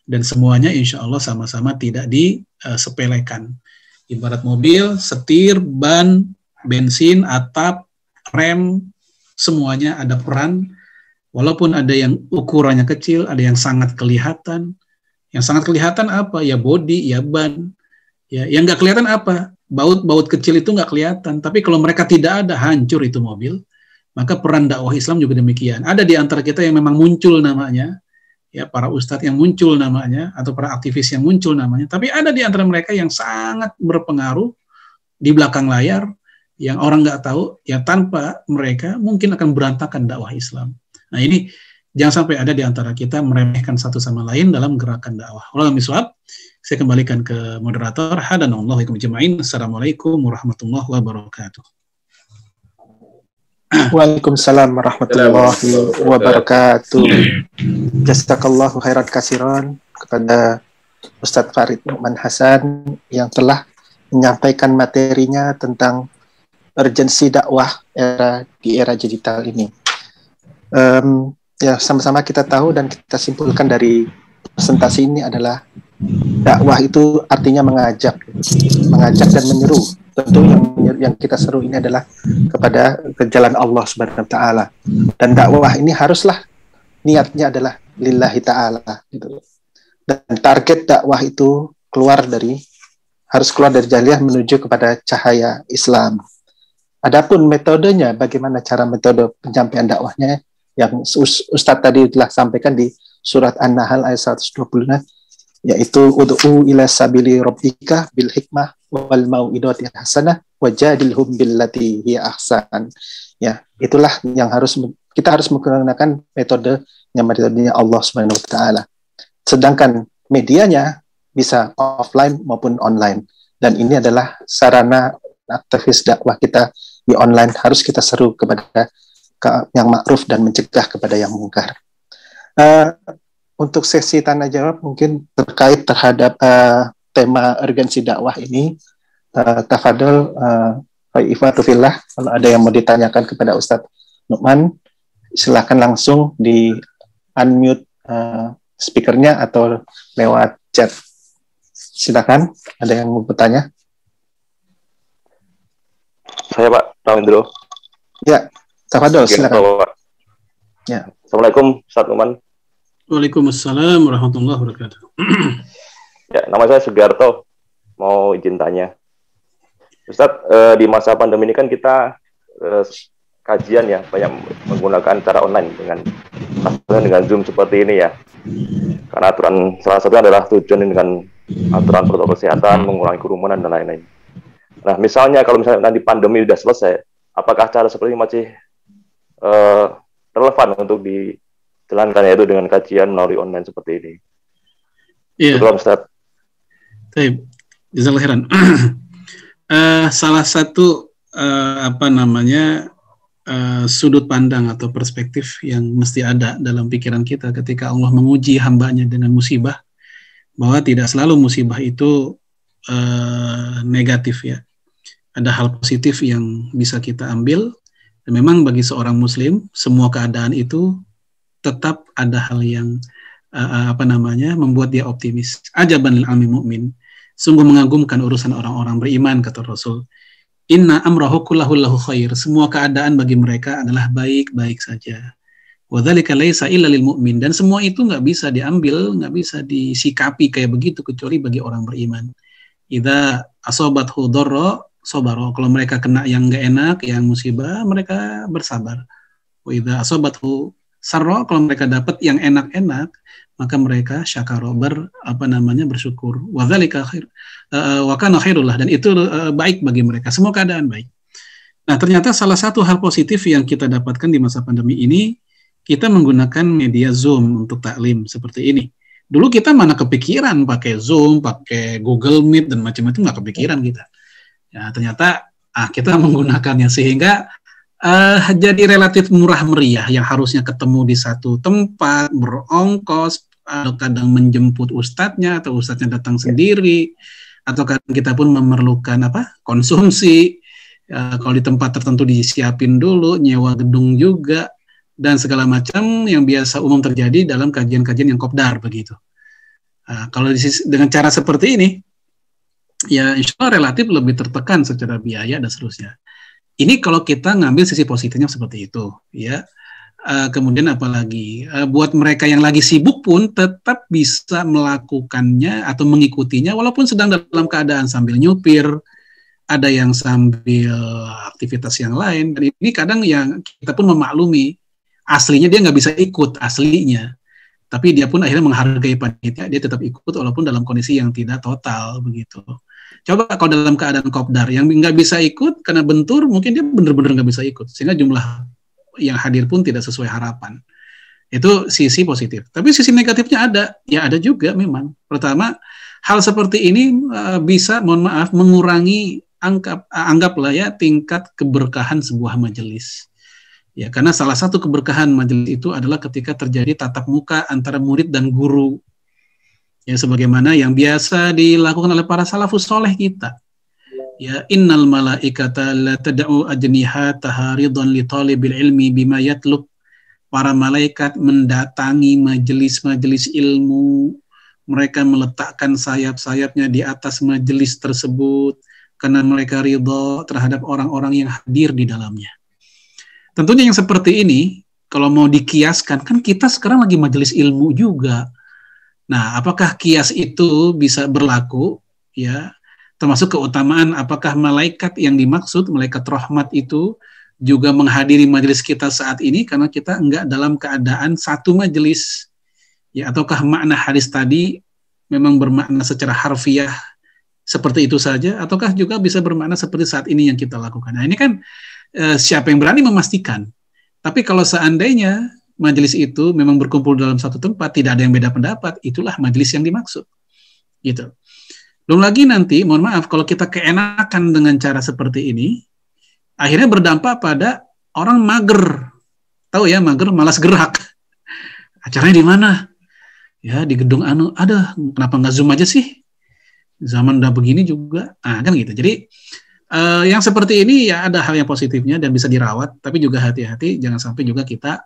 dan semuanya insya Allah sama-sama tidak disepelekan. Ibarat mobil, setir, ban, bensin, atap, rem, semuanya ada peran. Walaupun ada yang ukurannya kecil, ada yang sangat kelihatan. Yang sangat kelihatan apa? Ya bodi, ya ban. Ya, yang nggak kelihatan apa? Baut-baut kecil itu nggak kelihatan. Tapi kalau mereka tidak ada, hancur itu mobil. Maka peran dakwah Islam juga demikian. Ada di antara kita yang memang muncul namanya, ya para ustadz yang muncul namanya, atau para aktivis yang muncul namanya. Tapi ada di antara mereka yang sangat berpengaruh di belakang layar, yang orang nggak tahu, ya tanpa mereka mungkin akan berantakan dakwah Islam. Nah ini jangan sampai ada di antara kita meremehkan satu sama lain dalam gerakan dakwah. Wallahu a'lam. Saya kembalikan ke moderator. Hadanallahu wa ijma'in. Assalamualaikum warahmatullahi wabarakatuh. Waalaikumsalam warahmatullahi wabarakatuh. Jazakallahu khairan katsiran kepada Ustadz Farid Nu'man Hasan yang telah menyampaikan materinya tentang urgensi dakwah di era digital ini. Ya sama-sama kita tahu dan kita simpulkan dari presentasi ini adalah dakwah itu artinya mengajak dan menyeru. Tentu yang kita seru ini adalah kepada ke jalan Allah Subhanahu wa taala. Dan dakwah ini haruslah niatnya adalah lillahi taala gitu. Dan target dakwah itu harus keluar dari jahiliyah menuju kepada cahaya Islam. Adapun metodenya, bagaimana metode penyampaian dakwahnya yang Ustadz tadi telah sampaikan di surat An-Nahl ayat 120, yaitu ud'u ila sabili rabbika bil hikmah wal mau'idati hasanah wajadilhum billati hiya ahsan. Ya, itulah yang kita harus menggunakan metodenya Allah Subhanahu wa taala. Sedangkan medianya bisa offline maupun online. Dan ini adalah sarana aktivis dakwah kita di online, harus kita seru kepada yang ma'ruf dan mencegah kepada yang mungkar. Untuk sesi tanya jawab mungkin terkait terhadap tema urgensi dakwah ini, tafadhol Pak Ifatufillah, kalau ada yang mau ditanyakan kepada Ustadz Nukman, silakan langsung di unmute speakernya atau lewat chat. Silakan, ada yang mau bertanya? Saya Pak Rawindro. Ya, tafadhol, silakan. Pak. Ya. Assalamualaikum Ustadz Nukman. Waalaikumsalam warahmatullahi wabarakatuh. Ya, nama saya Sugiarto. Mau izin tanya. Ustadz, di masa pandemi ini kan kita kajian ya, banyak menggunakan cara online dengan Zoom seperti ini ya. Karena salah satunya adalah tujuan dengan aturan protokol kesehatan, mengurangi kerumunan dan lain-lain. Nah, misalnya kalau nanti pandemi sudah selesai, apakah cara seperti ini masih relevan untuk dijalankan, yaitu dengan kajian melalui online seperti ini? Iya. Betul, Ustaz. Baik, jazakallahu khairan. Salah satu sudut pandang atau perspektif yang mesti ada dalam pikiran kita ketika Allah menguji hambanya dengan musibah, bahwa tidak selalu musibah itu negatif ya. Ada hal positif yang bisa kita ambil, dan memang bagi seorang muslim semua keadaan itu tetap ada hal yang membuat dia optimis. Ajaban lil amil mu'min, sungguh mengagumkan urusan orang-orang beriman, kata Rasul. Inna amrahu kullahu lahu khair, semua keadaan bagi mereka adalah baik-baik saja. Wa dzalika laisa illa lil mu'min, dan semua itu nggak bisa diambil, nggak bisa disikapi kayak begitu kecuali bagi orang beriman. Idza asabathu dharra sabara, kalau mereka kena yang nggak enak, yang musibah, mereka bersabar. Wa idza asabathu sarra, kalau mereka dapat yang enak-enak, maka mereka syakara, bersyukur. Wa dzalika khair wa kana khairullah, dan itu baik bagi mereka, semua keadaan baik. Nah, ternyata salah satu hal positif yang kita dapatkan di masa pandemi ini, kita menggunakan media Zoom untuk taklim seperti ini. Dulu kita mana kepikiran pakai Zoom, pakai Google Meet dan macam-macam, nggak kepikiran kita. Ya, ternyata kita menggunakannya sehingga jadi relatif murah meriah, yang harusnya ketemu di satu tempat, berongkos, kadang menjemput ustadznya atau ustadznya datang sendiri, atau kadang kita pun memerlukan konsumsi, kalau di tempat tertentu disiapin dulu, nyewa gedung juga, dan segala macam yang biasa umum terjadi dalam kajian-kajian yang kopdar begitu. Kalau dengan cara seperti ini, ya insya Allah relatif lebih tertekan secara biaya dan seterusnya. Ini kalau kita ngambil sisi positifnya seperti itu, ya. Kemudian apalagi buat mereka yang lagi sibuk pun tetap bisa melakukannya atau mengikutinya walaupun sedang dalam keadaan sambil nyupir, ada yang sambil aktivitas yang lain. Dan ini kadang yang kita pun memaklumi, aslinya dia nggak bisa ikut aslinya, tapi dia pun akhirnya menghargai panitia, dia tetap ikut walaupun dalam kondisi yang tidak total begitu. Coba kalau dalam keadaan kopdar yang nggak bisa ikut karena bentur, mungkin dia benar-benar nggak bisa ikut, sehingga jumlah yang hadir pun tidak sesuai harapan. Itu sisi positif. Tapi sisi negatifnya ada juga memang. Pertama, hal seperti ini bisa, mengurangi anggaplah ya tingkat keberkahan sebuah majelis. Ya, karena salah satu keberkahan majelis itu adalah ketika terjadi tatap muka antara murid dan guru. Ya, sebagaimana yang biasa dilakukan oleh para salafus soleh kita. Ya, innal malaikata la tad'u ajnihataha ridwan li talibil ilmi bima yatlub. Para malaikat mendatangi majelis-majelis ilmu. Mereka meletakkan sayap-sayapnya di atas majelis tersebut karena mereka ridha terhadap orang-orang yang hadir di dalamnya. Tentunya yang seperti ini, kalau mau dikiaskan, kan kita sekarang lagi majelis ilmu juga. Nah, apakah kias itu bisa berlaku? Ya, termasuk keutamaan, apakah malaikat yang dimaksud, malaikat rahmat itu juga menghadiri majelis kita saat ini karena kita enggak dalam keadaan satu majelis? Ya, ataukah makna hadis tadi memang bermakna secara harfiah seperti itu saja, ataukah juga bisa bermakna seperti saat ini yang kita lakukan? Nah, ini kan siapa yang berani memastikan. Tapi kalau seandainya majelis itu memang berkumpul dalam satu tempat, tidak ada yang beda pendapat, itulah majelis yang dimaksud. Gitu. Belum lagi nanti, mohon maaf, kalau kita keenakan dengan cara seperti ini, akhirnya berdampak pada orang mager. Tahu ya, mager, malas gerak. Acaranya di mana? Ya, di gedung anu. Ada, kenapa nggak Zoom aja sih? Zaman udah begini juga, kan gitu. Jadi yang seperti ini ya ada hal yang positifnya dan bisa dirawat, tapi juga hati-hati jangan sampai juga kita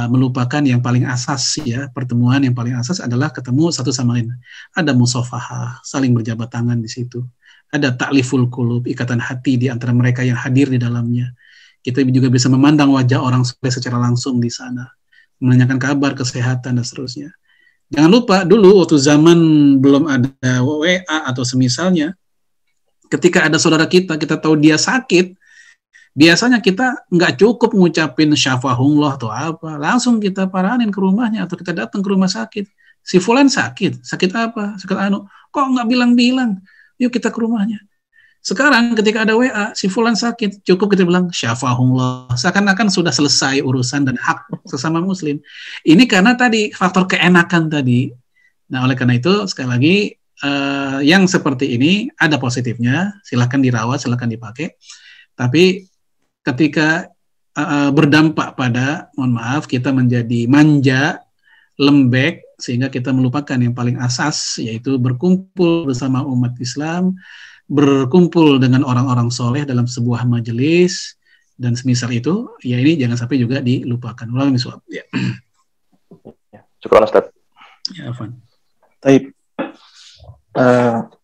melupakan yang paling asas ya. Pertemuan yang paling asas adalah ketemu satu sama lain. Ada musafahah, saling berjabat tangan di situ. Ada ta'liful qulub, ikatan hati di antara mereka yang hadir di dalamnya. Kita juga bisa memandang wajah orang secara langsung di sana, menanyakan kabar, kesehatan dan seterusnya. Jangan lupa dulu waktu zaman belum ada WA atau semisalnya, ketika ada saudara kita tahu dia sakit, biasanya kita nggak cukup ngucapin syafahullah atau apa, langsung kita paranin ke rumahnya atau kita datang ke rumah sakit. Si fulan sakit apa? Sakit anu. Kok nggak bilang-bilang? Yuk kita ke rumahnya. Sekarang ketika ada WA, si fulan sakit, cukup kita bilang syafahullah. Seakan-akan sudah selesai urusan dan hak sesama muslim. Ini karena tadi faktor keenakan tadi. Nah, oleh karena itu sekali lagi yang seperti ini ada positifnya, silahkan dirawat, silahkan dipakai. Tapi ketika berdampak pada, mohon maaf, kita menjadi manja, lembek, sehingga kita melupakan yang paling asas, yaitu berkumpul bersama umat Islam, berkumpul dengan orang-orang soleh dalam sebuah majelis, dan semisal itu, ya ini jangan sampai juga dilupakan. Ulang miswab. Ya. Syukran Ustaz. Ya, Afwan. Baik.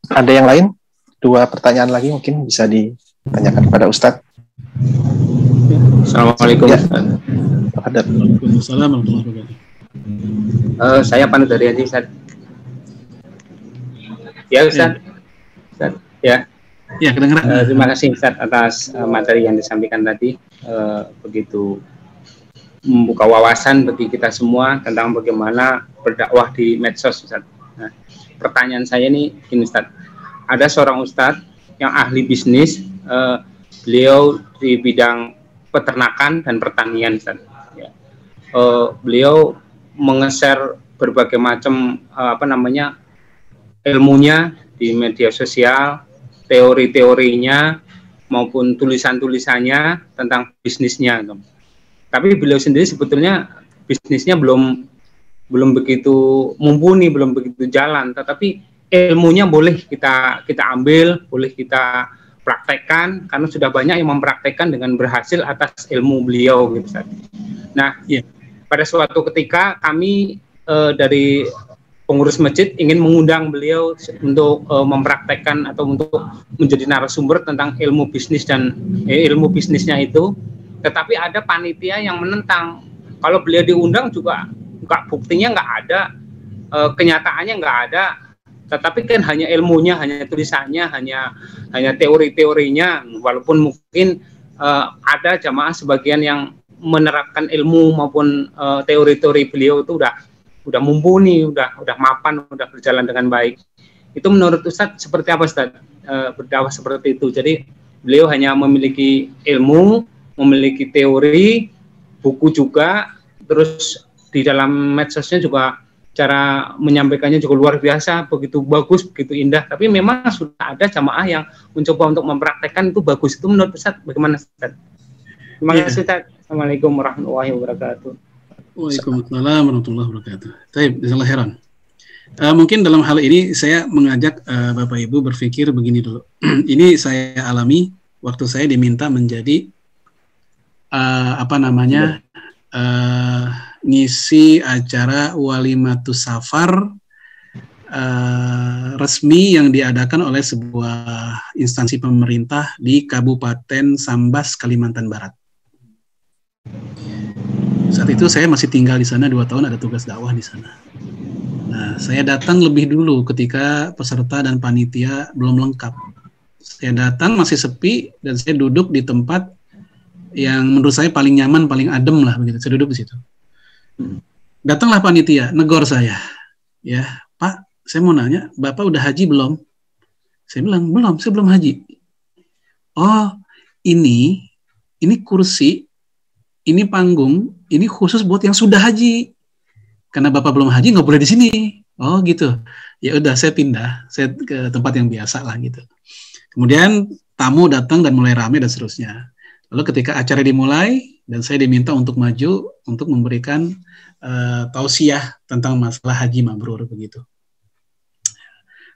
Ada yang lain? 2 pertanyaan lagi mungkin bisa ditanyakan kepada Ustadz. Assalamualaikum. Ya. Waalaikumsalam warahmatullahi wabarakatuh. Saya Panut dari Haji Ustaz. Ya Ustaz. Ustaz. Ya. Ya, kedengeran. Terima kasih Ustaz atas materi yang disampaikan tadi. Begitu membuka wawasan bagi kita semua tentang bagaimana berdakwah di medsos, Ustaz. Nah, pertanyaan saya nih, gini Ustaz. Ada seorang Ustaz yang ahli bisnis, beliau di bidang peternakan dan pertanian, Ustaz. Ya. Beliau menge-share berbagai macam ilmunya di media sosial, teori-teorinya maupun tulisan-tulisannya tentang bisnisnya. Tapi beliau sendiri sebetulnya bisnisnya belum begitu mumpuni, belum begitu jalan. Tetapi ilmunya boleh kita ambil, boleh kita praktekkan karena sudah banyak yang mempraktekkan dengan berhasil atas ilmu beliau, gitu. Nah, pada suatu ketika kami dari pengurus masjid ingin mengundang beliau untuk mempraktekkan atau untuk menjadi narasumber tentang ilmu bisnis dan ilmu bisnisnya itu, tetapi ada panitia yang menentang. Kalau beliau diundang juga buktinya nggak ada, kenyataannya nggak ada, tetapi kan hanya ilmunya, hanya tulisannya, hanya teori-teorinya, walaupun mungkin ada jamaah sebagian yang menerapkan ilmu maupun teori-teori beliau itu udah mumpuni, udah mapan, udah berjalan dengan baik. Itu menurut Ustadz seperti apa Ustadz berdakwah seperti itu? Jadi beliau hanya memiliki ilmu, memiliki teori, buku juga, terus di dalam medsosnya juga cara menyampaikannya juga luar biasa, begitu bagus, begitu indah. Tapi memang sudah ada jamaah yang mencoba untuk mempraktekkan itu bagus. Itu menurut Ustadz bagaimana Ustadz? Terima kasih Ustadz. Assalamualaikum warahmatullahi wabarakatuh. Waalaikumsalam warahmatullahi wabarakatuh. Baik, jazakallahu khairan. Mungkin dalam hal ini saya mengajak Bapak Ibu berpikir begini dulu. Ini saya alami waktu saya diminta menjadi ngisi acara walimatus safar resmi yang diadakan oleh sebuah instansi pemerintah di Kabupaten Sambas, Kalimantan Barat. Saat itu saya masih tinggal di sana 2 tahun, ada tugas dakwah di sana. Nah, saya datang lebih dulu ketika peserta dan panitia belum lengkap. Saya datang masih sepi dan saya duduk di tempat yang menurut saya paling nyaman, paling adem lah begitu. Saya duduk di situ. Datanglah panitia, negor saya. Ya, Pak, saya mau nanya, Bapak udah haji belum? Saya bilang, belum, saya belum haji. Oh, ini kursi, ini panggung, ini khusus buat yang sudah haji. Karena Bapak belum haji, nggak boleh di sini. Oh gitu. Ya udah, saya pindah, saya ke tempat yang biasa lah gitu. Kemudian tamu datang dan mulai ramai dan seterusnya. Lalu ketika acara dimulai dan saya diminta untuk maju untuk memberikan tausiah tentang masalah haji mabrur begitu.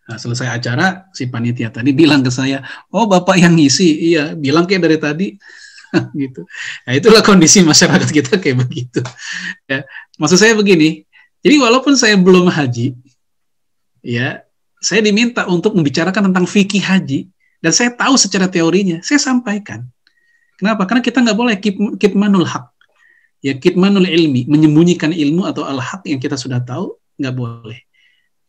Nah, selesai acara, si panitia tadi bilang ke saya, oh Bapak yang ngisi, iya, bilang kayak dari tadi, gitu. Nah, itulah kondisi masyarakat kita kayak begitu. Ya, maksud saya begini, jadi walaupun saya belum haji, ya, saya diminta untuk membicarakan tentang fikih haji, dan saya tahu secara teorinya, saya sampaikan. Kenapa? Karena kita nggak boleh kitmanul haq, ya kitmanul ilmi, menyembunyikan ilmu atau al-haq yang kita sudah tahu, nggak boleh.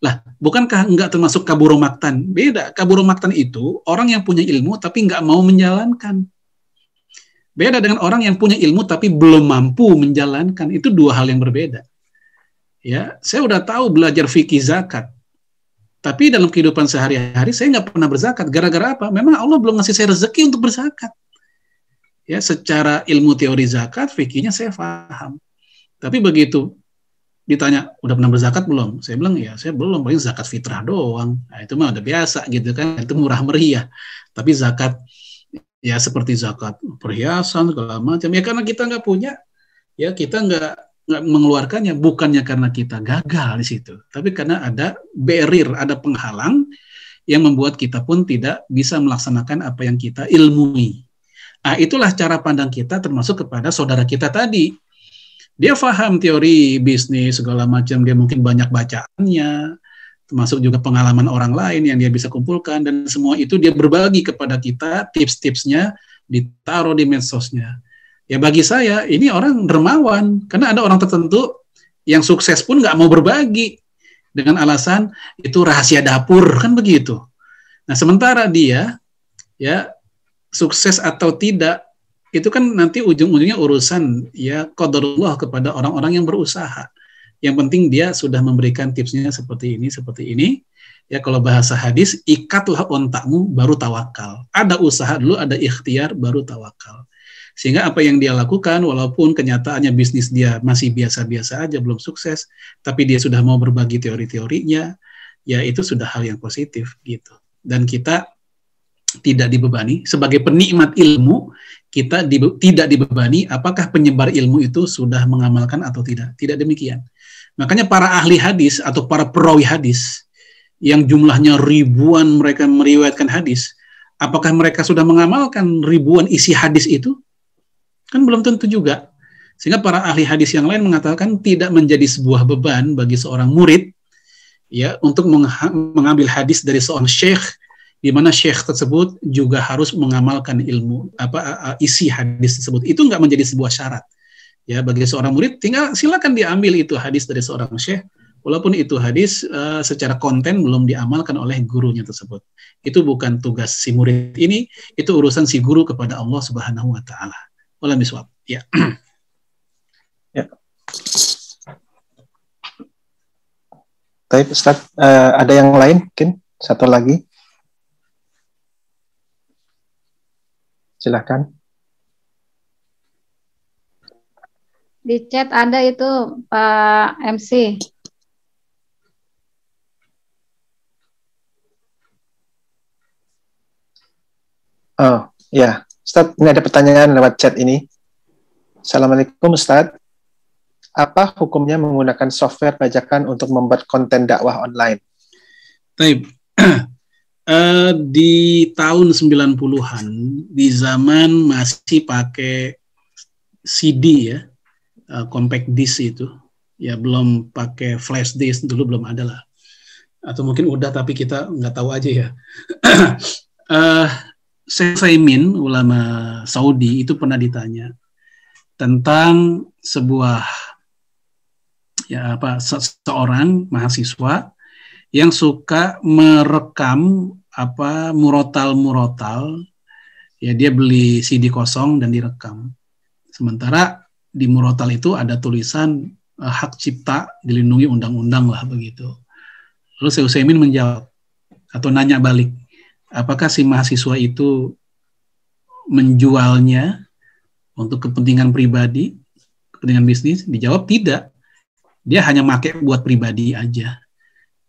Lah, bukankah enggak termasuk kaburomaktan? Beda, kaburomaktan itu orang yang punya ilmu tapi enggak mau menjalankan. Beda dengan orang yang punya ilmu tapi belum mampu menjalankan. Itu dua hal yang berbeda. Ya, saya udah tahu belajar fikih zakat. Tapi dalam kehidupan sehari-hari saya nggak pernah berzakat. Gara-gara apa? Memang Allah belum ngasih saya rezeki untuk berzakat. Ya, secara ilmu teori zakat, fikihnya saya paham. Tapi begitu ditanya, udah pernah berzakat belum? Saya bilang, ya saya belum, paling zakat fitrah doang. Nah, itu mah udah biasa gitu kan, itu murah meriah. Tapi zakat, ya seperti zakat perhiasan, segala macam. Ya karena kita nggak punya, ya kita nggak mengeluarkannya. Bukannya karena kita gagal di situ, tapi karena ada barrier, ada penghalang yang membuat kita pun tidak bisa melaksanakan apa yang kita ilmui. Nah, itulah cara pandang kita termasuk kepada saudara kita tadi. Dia paham teori bisnis segala macam, dia mungkin banyak bacaannya, termasuk juga pengalaman orang lain yang dia bisa kumpulkan, dan semua itu dia berbagi kepada kita, tips-tipsnya ditaruh di medsosnya. Ya bagi saya ini orang dermawan, karena ada orang tertentu yang sukses pun nggak mau berbagi dengan alasan itu rahasia dapur, kan begitu. Nah sementara dia ya sukses atau tidak itu kan nanti ujung-ujungnya urusan ya qadarullah kepada orang-orang yang berusaha. Yang penting dia sudah memberikan tipsnya seperti ini. Ya kalau bahasa hadis, ikatlah ontakmu baru tawakal. Ada usaha dulu, ada ikhtiar baru tawakal. Sehingga apa yang dia lakukan, walaupun kenyataannya bisnis dia masih biasa-biasa aja, belum sukses, tapi dia sudah mau berbagi teori-teorinya, ya itu sudah hal yang positif gitu. Dan kita tidak dibebani sebagai penikmat ilmu, kita tidak dibebani apakah penyebar ilmu itu sudah mengamalkan atau tidak. Tidak demikian. Makanya para ahli hadis atau para perawi hadis yang jumlahnya ribuan mereka meriwayatkan hadis, apakah mereka sudah mengamalkan ribuan isi hadis itu? Kan belum tentu juga. Sehingga para ahli hadis yang lain mengatakan tidak menjadi sebuah beban bagi seorang murid ya untuk mengambil hadis dari seorang syekh, di mana syekh tersebut juga harus mengamalkan ilmu isi hadis tersebut. Itu nggak menjadi sebuah syarat ya bagi seorang murid. Tinggal silakan diambil itu hadis dari seorang syekh, walaupun itu hadis secara konten belum diamalkan oleh gurunya tersebut. Itu bukan tugas si murid ini, itu urusan si guru kepada Allah Subhanahu wa taala. Wallahu a'lam. Ya. Ya. Baik, Ustaz, ada yang lain mungkin satu lagi. Silakan. Di chat ada itu Pak MC. Oh, ya. Ustaz, ini ada pertanyaan lewat chat ini. Assalamualaikum Ustaz. Apa hukumnya menggunakan software bajakan untuk membuat konten dakwah online? Baik. Di tahun 90-an, di zaman masih pakai CD ya, compact disc itu, ya belum pakai flash disk, dulu belum ada lah. Atau mungkin udah tapi kita nggak tahu aja ya. Syekh Utsaimin, ulama Saudi, itu pernah ditanya tentang sebuah seorang mahasiswa yang suka merekam murotal, ya dia beli CD kosong dan direkam. Sementara di murotal itu ada tulisan hak cipta dilindungi undang-undang lah begitu. Lalu Syekh Utsaimin menjawab atau nanya balik, apakah si mahasiswa itu menjualnya untuk kepentingan pribadi, kepentingan bisnis? Dijawab tidak. Dia hanya pakai buat pribadi aja,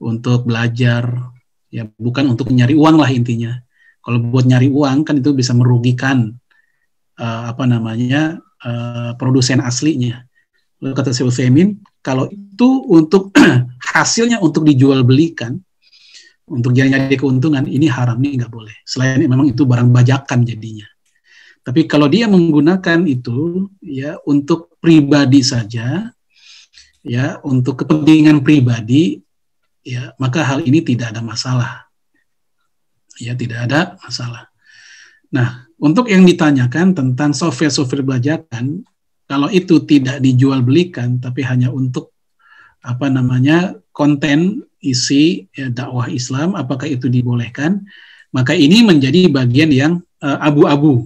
untuk belajar, ya bukan untuk nyari uang lah intinya. Kalau buat nyari uang kan itu bisa merugikan produsen aslinya. Lalu kata Syekh Utsaimin, kalau itu untuk hasilnya untuk dijual belikan, untuk nyari keuntungan, ini haram, ini nggak boleh. Selain memang itu barang bajakan jadinya. Tapi kalau dia menggunakan itu ya untuk pribadi saja, ya untuk kepentingan pribadi, ya maka hal ini tidak ada masalah. Ya tidak ada masalah. Nah, untuk yang ditanyakan tentang software bajakan, kalau itu tidak dijual belikan, tapi hanya untuk konten isi ya, dakwah Islam, apakah itu dibolehkan? Maka ini menjadi bagian yang abu-abu.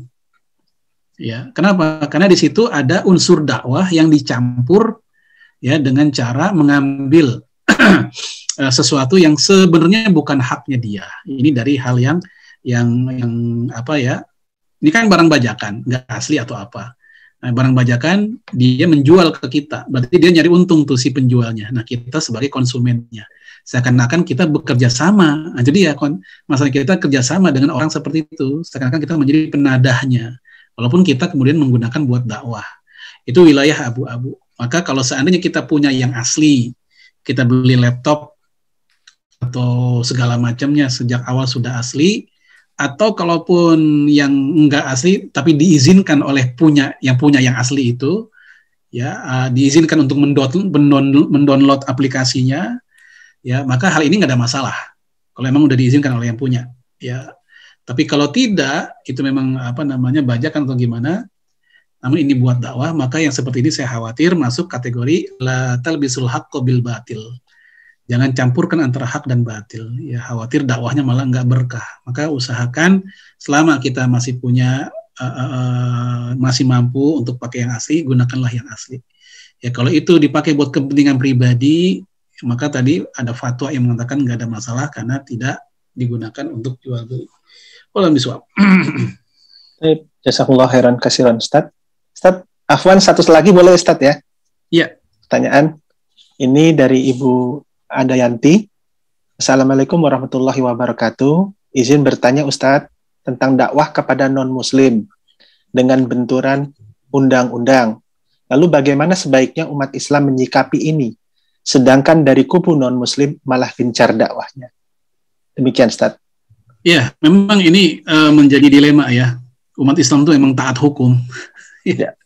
Ya, kenapa? Karena di situ ada unsur dakwah yang dicampur ya dengan cara mengambil sesuatu yang sebenarnya bukan haknya dia. Ini dari hal yang ini kan barang bajakan, nggak asli atau apa. Nah, barang bajakan dia menjual ke kita, berarti dia nyari untung tuh si penjualnya. Nah, kita sebagai konsumennya, seakan-akan kita bekerja sama. Nah, jadi ya masalah kita kerjasama dengan orang seperti itu, seakan-akan kita menjadi penadahnya, walaupun kita kemudian menggunakan buat dakwah. Itu wilayah abu-abu. Maka kalau seandainya kita punya yang asli, kita beli laptop atau segala macamnya sejak awal sudah asli, atau kalaupun yang enggak asli tapi diizinkan oleh yang punya yang asli itu, ya diizinkan untuk mendownload aplikasinya, ya maka hal ini nggak ada masalah. Kalau memang udah diizinkan oleh yang punya, ya. Tapi kalau tidak, itu memang bajakan atau gimana, namun ini buat dakwah, maka yang seperti ini saya khawatir masuk kategori la talbisul haqqo bil batil. Jangan campurkan antara hak dan batil. Ya khawatir dakwahnya malah nggak berkah. Maka usahakan selama kita masih punya, masih mampu untuk pakai yang asli, gunakanlah yang asli. Ya kalau itu dipakai buat kepentingan pribadi, maka tadi ada fatwa yang mengatakan nggak ada masalah karena tidak digunakan untuk jual beli. Wallahu bisawab. Baik, jazakallahu khairan katsiran Ustaz. Ustaz, afwan satu lagi boleh Ustaz ya? Iya. Pertanyaan ini dari Ibu Adayanti. Assalamualaikum warahmatullahi wabarakatuh. Izin bertanya Ustadz tentang dakwah kepada non-muslim dengan benturan undang-undang. Lalu bagaimana sebaiknya umat Islam menyikapi ini? Sedangkan dari kubu non-muslim malah gencar dakwahnya. Demikian Ustadz. Ya, memang ini menjadi dilema ya. Umat Islam itu memang taat hukum. Ya.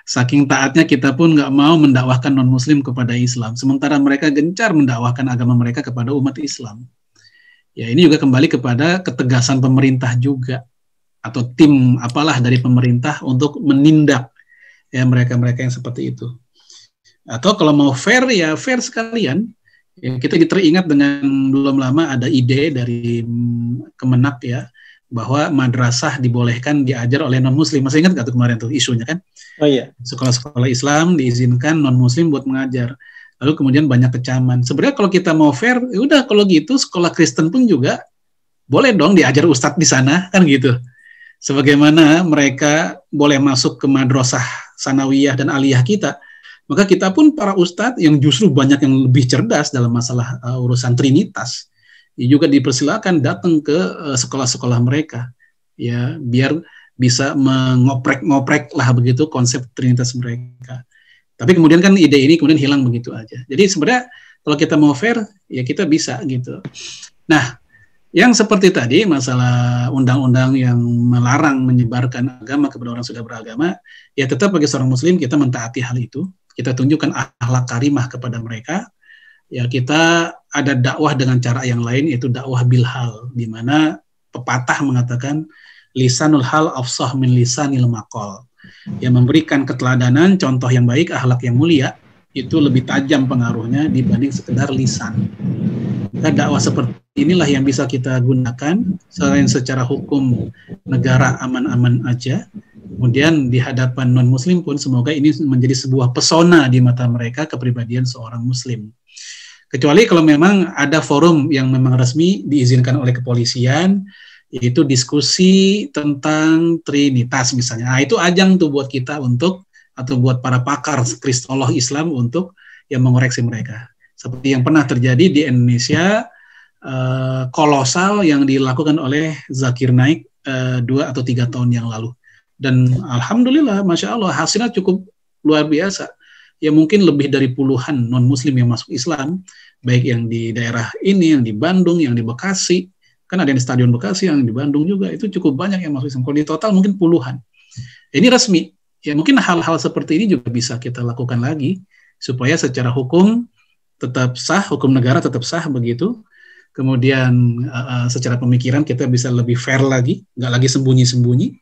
Saking taatnya kita pun nggak mau mendakwahkan non-muslim kepada Islam, sementara mereka gencar mendakwahkan agama mereka kepada umat Islam. Ya ini juga kembali kepada ketegasan pemerintah juga, atau tim apalah dari pemerintah untuk menindak ya mereka-mereka yang seperti itu. Atau kalau mau fair ya fair sekalian. Ya, kita teringat dengan belum lama ada ide dari Kemenak ya, bahwa madrasah dibolehkan diajar oleh non-muslim. Masih ingat nggak tuh kemarin tuh isunya kan? Oh iya. Sekolah-sekolah Islam diizinkan non-muslim buat mengajar. Lalu kemudian banyak kecaman. Sebenarnya kalau kita mau fair, ya udah kalau gitu sekolah Kristen pun juga boleh dong diajar ustadz di sana kan gitu. Sebagaimana mereka boleh masuk ke madrasah sanawiyah dan aliyah kita, maka kita pun para ustadz yang justru banyak yang lebih cerdas dalam masalah urusan trinitas, juga dipersilakan datang ke sekolah-sekolah mereka ya biar bisa mengoprek-ngoprek lah begitu konsep trinitas mereka. Tapi kemudian kan ide ini kemudian hilang begitu aja. Jadi sebenarnya kalau kita mau fair ya kita bisa gitu. Nah, yang seperti tadi masalah undang-undang yang melarang menyebarkan agama kepada orang sudah beragama, ya tetap bagi seorang muslim kita mentaati hal itu. Kita tunjukkan akhlak karimah kepada mereka. Ya kita ada dakwah dengan cara yang lain, yaitu dakwah bilhal, di mana pepatah mengatakan lisanul hal afsah min lisanil maqal. Yang memberikan keteladanan, contoh yang baik, akhlak yang mulia, itu lebih tajam pengaruhnya dibanding sekedar lisan. Maka dakwah seperti inilah yang bisa kita gunakan selain secara hukum negara aman-aman aja. Kemudian di hadapan non-muslim pun semoga ini menjadi sebuah pesona di mata mereka kepribadian seorang muslim. Kecuali kalau memang ada forum yang memang resmi diizinkan oleh kepolisian, yaitu diskusi tentang Trinitas misalnya. Nah, itu ajang tuh buat kita atau buat para pakar Kristolog Islam untuk yang mengoreksi mereka. Seperti yang pernah terjadi di Indonesia, kolosal yang dilakukan oleh Zakir Naik 2 atau 3 tahun yang lalu. Dan alhamdulillah, Masya Allah, hasilnya cukup luar biasa. Ya mungkin lebih dari puluhan non-muslim yang masuk Islam, baik yang di daerah ini, yang di Bandung, yang di Bekasi, kan ada yang di Stadion Bekasi, yang di Bandung juga, itu cukup banyak yang masuk Islam. Kalau di total mungkin puluhan. Ini resmi. Ya mungkin hal-hal seperti ini juga bisa kita lakukan lagi, supaya secara hukum tetap sah, hukum negara tetap sah begitu. Kemudian secara pemikiran kita bisa lebih fair lagi, nggak lagi sembunyi-sembunyi.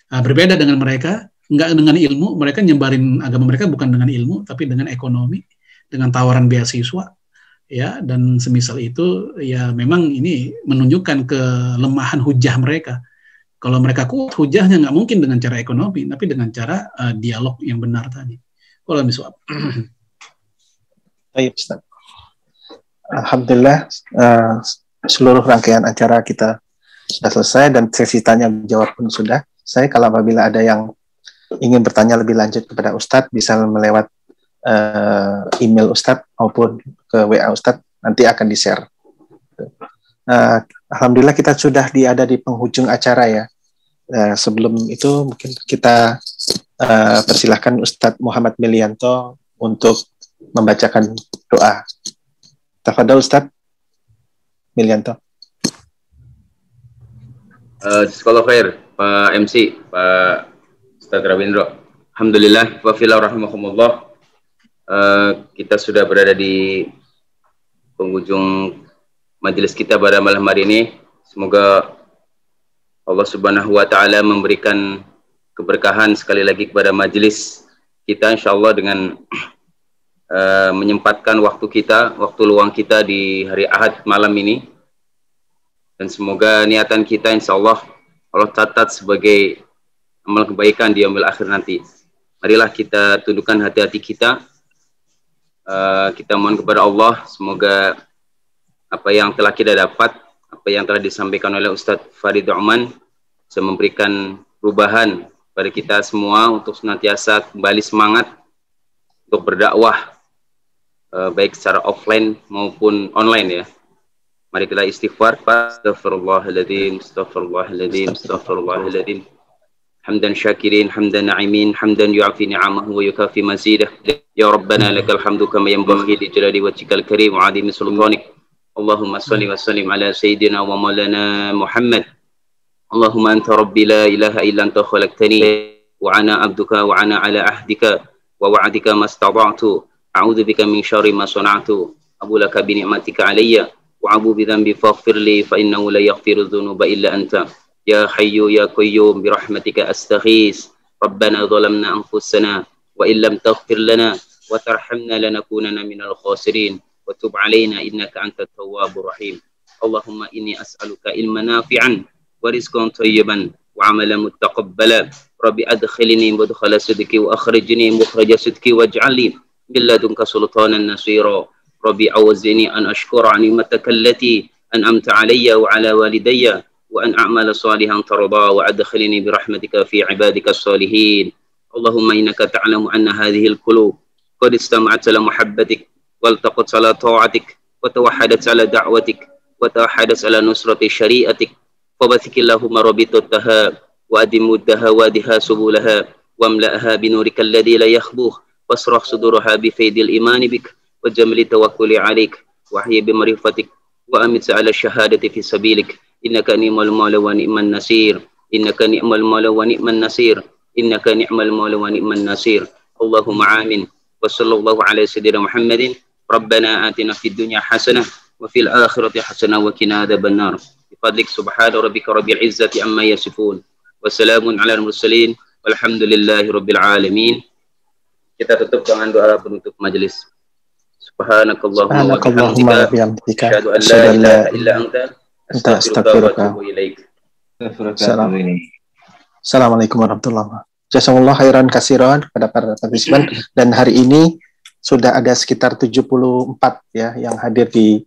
Berbeda dengan mereka, nggak dengan ilmu, mereka nyebarin agama mereka bukan dengan ilmu, tapi dengan ekonomi, dengan tawaran beasiswa. Ya, dan semisal itu ya memang ini menunjukkan kelemahan hujah mereka. Kalau mereka kuat hujahnya nggak mungkin dengan cara ekonomi, tapi dengan cara dialog yang benar tadi. Kalau misal, baik Ustaz. Alhamdulillah seluruh rangkaian acara kita sudah selesai dan sesi tanya jawab pun sudah. Saya kalau apabila ada yang ingin bertanya lebih lanjut kepada Ustadz bisa melewat email Ustadz maupun ke WA Ustadz, nanti akan di-share. Alhamdulillah kita sudah ada di penghujung acara ya. Sebelum itu mungkin kita persilahkan Ustadz Muhammad Melianto untuk membacakan doa. Tafadhol Ustadz Melianto. Jazakallahu khair Pak MC, Pak Ustadz Rawindro. Alhamdulillah wa fillah rahimakumullah. Kita sudah berada di penghujung majelis kita pada malam hari ini. Semoga Allah Subhanahu wa taala memberikan keberkahan sekali lagi kepada majelis kita insyaallah dengan menyempatkan waktu luang kita di hari Ahad malam ini. Dan semoga niatan kita insyaallah Allah catat sebagai amal kebaikan di yaumil akhir nanti. Marilah kita tundukkan hati-hati kita. Kita mohon kepada Allah semoga apa yang telah kita dapat, apa yang telah disampaikan oleh Ustadz Farid Uman bisa memberikan perubahan pada kita semua untuk senantiasa kembali semangat untuk berdakwah baik secara offline maupun online ya. Mari kita istighfar. Astaghfirullahaladzim, astaghfirullahaladzim, astaghfirullahaladzim. حمدا شاكرين حمدا ناعمين حمدا يعفي نعمه ويكافي مزيده يا ربنا لك الحمد كما ينبغي لجلال وجهك الكريم وعظيم سلطانك اللهم صل وسلم على سيدنا ومولانا محمد اللهم أنت ربي لا إله إلا أنت خلقتني وأنا عبدك وأنا على عهدك ووعدك ما استطعت أعوذ بك من شر ما صنعت أبو لك بنعمتك علي وأبو بذنبي فاغفر لي فإنه لا يغفر الذنوب إلا أنت يا حي يا قيوم برحمتك أستغيث ربنا ظلمنا أنفسنا وإن لم تغفر لنا وترحمنا لنكونن من الخاسرين وتب علينا إنك أنت التواب الرحيم اللهم إني أسألك علما نافعا ورزقا طيبا وعملا متقبلا ربي أدخلني مدخل صدق وأخرجني مخرج صدق واجعل لي من لدنك سلطانا نصيرا ربي أوزعني أن أشكر نعمتك التي أنعمت علي وعلى والدي وأن أعمل صالحا ترضى وأدخلني برحمتك في عبادك الصالحين اللهم إنك تعلم أن هذه القلوب قد استمعت لمحبتك والتقت على طاعتك وتوحدت على دعوتك وتوحدت على نصرة شريعتك فبثك اللهم ربطتها وأدم مدها وادها سبلها واملأها بنورك الذي لا يخبوه واشرح صدورها بفيض الإيمان بك وجمل التوكل عليك وحي بمعرفتك وأمت على الشهادة في سبيلك إنك نعم المولى ونعم النصير إنك نعم المولى ونعم النصير إنك نعم المولى ونعم النصير اللهم آمين وصلى الله على سيدنا محمد ربنا آتنا في الدنيا حسنة وفي الآخرة حسنة وقنا عذاب النار بفضلك سبحان ربك رب العزة عما يصفون وسلام على المرسلين والحمد لله رب العالمين. Kita tutup dengan doa penutup majelis. Subhanakallahumma wa bihamdika asyhadu an la ilaha illa anta astaghfiruka wa atubu ilaik. Assalamualaikum warahmatullahi wabarakatuh. Jazakumullah khairan katsiran kepada para partisipant dan hari ini sudah ada sekitar 74 ya yang hadir di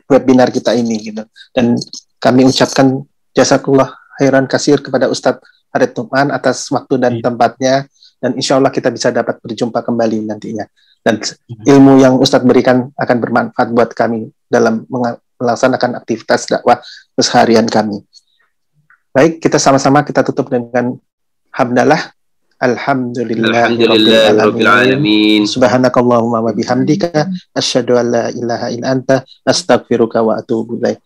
webinar kita ini gitu. Dan Kami ucapkan jazakallah khairan kasir kepada Ustadz Farid Nu'man atas waktu dan tempatnya, dan insya Allah kita bisa dapat berjumpa kembali nantinya. Dan ilmu yang Ustadz berikan akan bermanfaat buat kami dalam melaksanakan aktivitas dakwah keseharian kami. Baik, kita sama-sama kita tutup dengan hamdalah. Alhamdulillahirabbil alamin. Subhanakallahumma wa bihamdika asyhadu an la ilaha illa anta astaghfiruka wa atubu ilaik.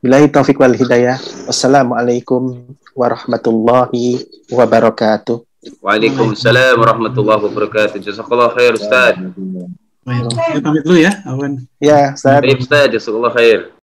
Billahi taufik wal hidayah. Wassalamualaikum warahmatullahi wabarakatuh. Waalaikumsalam warahmatullahi wabarakatuh. Jazakallah khair Ustaz. Baik, kita pamit dulu ya, Awan. Ya, Ustaz. Baik Ustaz, jazakallah khair.